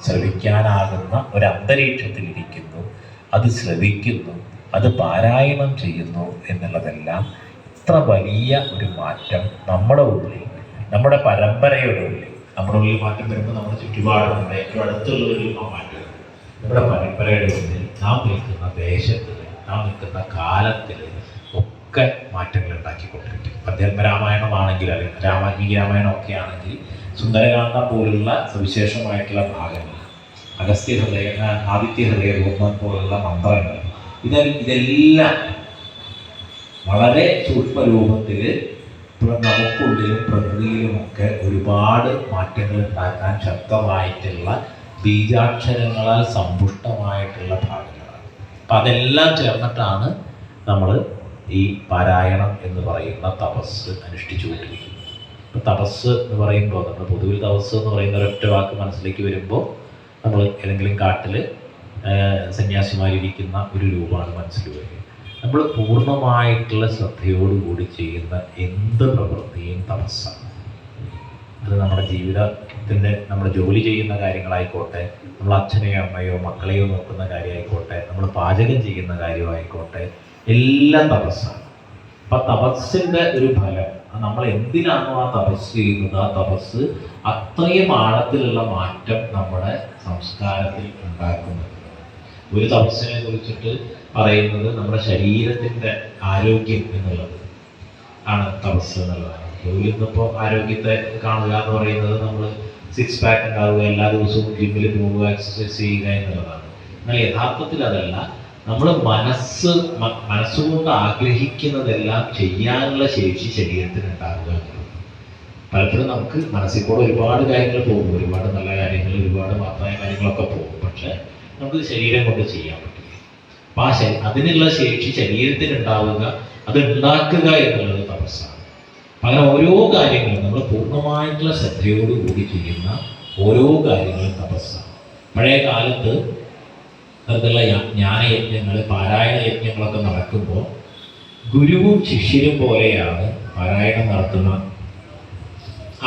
ശ്രവിക്കാനാകുന്ന ഒരു അന്തരീക്ഷത്തിലിരിക്കുന്നു, അത് ശ്രവിക്കുന്നു, അത് പാരായണം ചെയ്യുന്നു എന്നുള്ളതെല്ലാം ഇത്ര വലിയ ഒരു മാറ്റം നമ്മുടെ ഉള്ളിൽ, നമ്മുടെ പരമ്പരയുടെ ഉള്ളിൽ, നമ്മുടെ ഉള്ളിൽ മാറ്റം വരുമ്പോൾ നമ്മുടെ ചുറ്റുപാട്, നമ്മുടെ ഏറ്റവും അടുത്തുള്ളവരിൽ മാറ്റം, നമ്മുടെ പരമ്പരയുടെ ഉള്ളിൽ, നാം നിൽക്കുന്ന ദേശത്തിൽ, നാം നിൽക്കുന്ന കാലത്തിൽ ഒക്കെ മാറ്റങ്ങൾ ഉണ്ടാക്കിക്കൊണ്ടിരിക്കും. അധ്യാത്മരാമായണമാണെങ്കിൽ, അല്ലെങ്കിൽ വാൽമീകി രാമായണമൊക്കെ ആണെങ്കിൽ, സുന്ദരകാന്ഡ പോലുള്ള സവിശേഷമായിട്ടുള്ള ഭാഗങ്ങൾ, അഗസ്ത്യ ഹൃദയ, ആദിത്യ ഹൃദയ രൂപം പോലുള്ള മന്ത്രങ്ങൾ, ഇതെല്ലാം വളരെ സൂക്ഷ്മരൂപത്തിൽ നമുക്കുള്ളിലും പ്രകൃതിയിലുമൊക്കെ ഒരുപാട് മാറ്റങ്ങൾ ഉണ്ടാക്കാൻ ശക്തമായിട്ടുള്ള ബീജാക്ഷരങ്ങളാൽ സമ്പുഷ്ടമായിട്ടുള്ള ഭാഗങ്ങളാണ്. അപ്പം അതെല്ലാം ചേർന്നിട്ടാണ് നമ്മൾ ഈ പാരായണം എന്ന് പറയുന്ന തപസ് അനുഷ്ഠിച്ചുകൊണ്ടിരിക്കുന്നത്. ഇപ്പം തപസ് എന്ന് പറയുമ്പോൾ, നമ്മൾ പൊതുവിൽ തപസ് എന്ന് പറയുന്ന ഒരൊറ്റ വാക്ക് മനസ്സിലേക്ക് വരുമ്പോൾ നമ്മൾ ഏതെങ്കിലും കാട്ടിൽ സന്യാസിമാരിയിരിക്കുന്ന ഒരു രൂപമാണ് മനസ്സിൽ വരിക. നമ്മൾ പൂർണ്ണമായിട്ടുള്ള ശ്രദ്ധയോടുകൂടി ചെയ്യുന്ന എന്ത് പ്രവൃത്തിയും തപസ്സാണ്. അത് നമ്മുടെ ജീവിതത്തിൻ്റെ, നമ്മൾ ജോലി ചെയ്യുന്ന കാര്യങ്ങളായിക്കോട്ടെ, നമ്മൾ അച്ഛനെയോ അമ്മയോ മക്കളെയോ നോക്കുന്ന കാര്യമായിക്കോട്ടെ, നമ്മൾ പാചകം ചെയ്യുന്ന കാര്യമായിക്കോട്ടെ, എല്ലാം തപസ്സാണ്. അപ്പൊ തപസ്സിന്റെ ഒരു ഫലം, നമ്മൾ എന്തിനാണോ ആ തപസ് ചെയ്യുന്നത്, ആ തപസ് അത്രയും ആഴത്തിലുള്ള മാറ്റം നമ്മുടെ സംസ്കാരത്തിൽ ഉണ്ടാക്കുന്നത്. ഒരു തപസ്സിനെ കുറിച്ചിട്ട് പറയുന്നത് നമ്മുടെ ശരീരത്തിന്റെ ആരോഗ്യം എന്നുള്ളത് ആണ് തപസ് എന്നുള്ളതാണ്. ഇന്നിപ്പോൾ ആരോഗ്യത്തെ കാണുക എന്ന് പറയുന്നത് നമ്മൾ 6 പാക്ക് ഉണ്ടാവുക, എല്ലാ ദിവസവും ജിമ്മിൽ പോവുക, എക്സസൈസ് ചെയ്യുക എന്നുള്ളതാണ്. എന്നാൽ യഥാർത്ഥത്തിൽ അതല്ല. നമ്മൾ മനസ്സുകൊണ്ട് ആഗ്രഹിക്കുന്നതെല്ലാം ചെയ്യാനുള്ള ശേഷി ശരീരത്തിന് ഉണ്ടാവുക എന്നുള്ളത്. പലപ്പോഴും നമുക്ക് മനസ്സിൽ കൂടെ ഒരുപാട് കാര്യങ്ങൾ പോകും, ഒരുപാട് നല്ല കാര്യങ്ങൾ, ഒരുപാട് മഹത്തായ കാര്യങ്ങളൊക്കെ പോകും. പക്ഷെ നമുക്ക് ശരീരം കൊണ്ട് ചെയ്യാൻ പറ്റില്ല. അപ്പം അതിനുള്ള ശേഷി ശരീരത്തിന് ഉണ്ടാവുക, അത് ഉണ്ടാക്കുക എന്നുള്ളത് തപസ്സാണ്. അങ്ങനെ ഓരോ കാര്യങ്ങളും നമ്മൾ പൂർണ്ണമായിട്ടുള്ള ശ്രദ്ധയോടുകൂടി ചെയ്യുന്ന ഓരോ കാര്യങ്ങളും തപസ്സാണ്. പഴയ കാലത്ത് അതുള്ള ജ്ഞാനയജ്ഞങ്ങൾ, പാരായണ യജ്ഞങ്ങളൊക്കെ നടക്കുമ്പോൾ ഗുരുവും ശിഷ്യരും പോലെയാണ് പാരായണം നടത്തുന്ന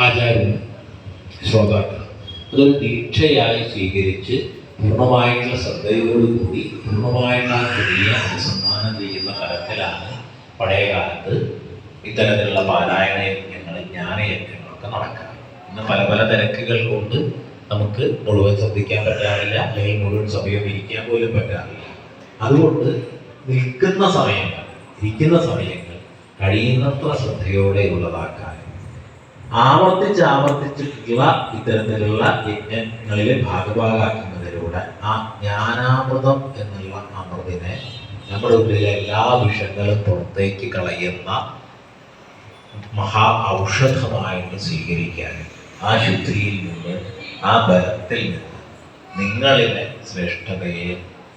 ആചാര്യനും ശ്രോതാക്കളും. അതൊരു ദീക്ഷയായി സ്വീകരിച്ച് പൂർണ്ണമായിട്ടുള്ള ശ്രദ്ധയോടുകൂടി പൂർണ്ണമായിട്ടുള്ള ക്രിയ അനുസന്ധാനം ചെയ്യുന്ന തരത്തിലാണ് പഴയ കാലത്ത് ഇത്തരത്തിലുള്ള പാരായണ യജ്ഞങ്ങൾ, ജ്ഞാനയജ്ഞങ്ങളൊക്കെ നടക്കാറ്. ഇന്ന് പല പല തിരക്കുകൾ കൊണ്ട് നമുക്ക് മുഴുവൻ ശ്രദ്ധിക്കാൻ പറ്റാറില്ല, അല്ലെങ്കിൽ മുഴുവൻ സമയം ഇരിക്കാൻ പോലും പറ്റാറില്ല. അതുകൊണ്ട് ഇരിക്കുന്ന സമയങ്ങൾ കഴിയുന്നത്ര ശ്രദ്ധയോടെ ഉള്ളതാക്കാൻ ആവർത്തിച്ചിട്ടുള്ള ഇത്തരത്തിലുള്ള യജ്ഞങ്ങളിലെ ഭാഗഭാഗാക്കുന്നതിലൂടെ ആ ജ്ഞാനാമൃതം എന്നുള്ള അമൃതിനെ നമ്മുടെ ഉള്ളിലെ എല്ലാ വിഷങ്ങളും പുറത്തേക്ക് കളയുന്ന മഹാ ഔഷധമായിട്ട് സ്വീകരിക്കാൻ, ആ ശുദ്ധിയിൽ നിന്ന്, ആ ബലത്തിൽ നിന്ന് നിങ്ങളിലെ ശ്രേഷ്ഠതയെ,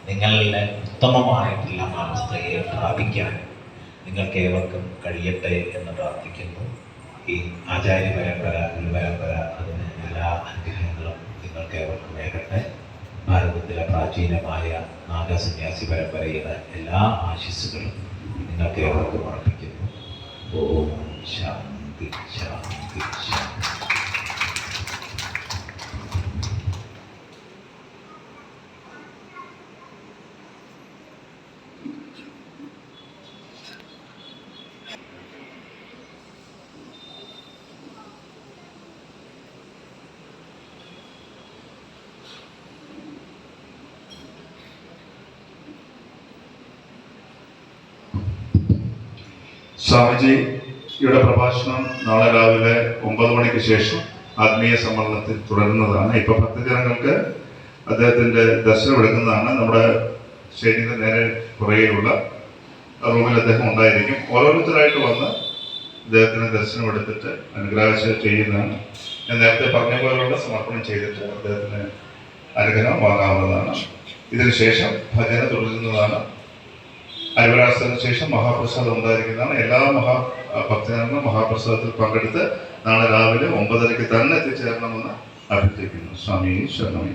നിങ്ങളിലെ ഉത്തമമായിട്ടുള്ള അവസ്ഥയെ പ്രാപിക്കാൻ നിങ്ങൾക്ക് ഏവർക്കും കഴിയട്ടെ എന്ന് പ്രാർത്ഥിക്കുന്നു. ഈ ആചാര്യ പരമ്പര, ഗുരുപരമ്പര, അതിന് എല്ലാ അനുഗ്രഹങ്ങളും നിങ്ങൾക്ക് ഏവർക്കും ഏകട്ടെ. ഭാരതത്തിലെ പ്രാചീനമായ നാഗസന്യാസി പരമ്പരയുടെ എല്ലാ ആശിസ്സുകളും നിങ്ങൾക്ക് ഏവർക്കും അർപ്പിക്കുന്നു. ഓം ശാന്തി ശാന്തി ശാന്തി. സ്വാമിജിയുടെ പ്രഭാഷണം നാളെ രാവിലെ 9 മണിക്ക് ശേഷം ആത്മീയ സമ്മേളനത്തിൽ തുടരുന്നതാണ്. ഇപ്പൊ ഭക്തജനങ്ങൾക്ക് അദ്ദേഹത്തിന്റെ ദർശനം എടുക്കുന്നതാണ്. നമ്മുടെ സ്റ്റേജിന്റെ നേരെ പുറകിലുള്ള റൂമിൽ അദ്ദേഹം ഉണ്ടായിരിക്കും. ഓരോരുത്തരായിട്ട് വന്ന് അദ്ദേഹത്തിന് ദർശനം എടുത്തിട്ട് അനുഗ്രഹാശം ചെയ്യുന്നതാണ്. ഞാൻ നേരത്തെ പറഞ്ഞ പോലുള്ള സമർപ്പണം ചെയ്തിട്ട് അദ്ദേഹത്തിന് അനുഗ്രഹം വാങ്ങാവുന്നതാണ്. ഇതിനുശേഷം ഭജന തുടരുന്നതാണ്. അരിവരാസത്തിന് ശേഷം മഹാപ്രസാദം ഉണ്ടായിരിക്കുന്നതാണ്. എല്ലാ ഭക്തജനങ്ങളും മഹാപ്രസാദത്തിൽ പങ്കെടുത്ത് നാളെ രാവിലെ 9:30 തന്നെ എത്തിച്ചേരണമെന്ന് അഭ്യർത്ഥിക്കുന്നു. സ്വാമി ശരണമേ.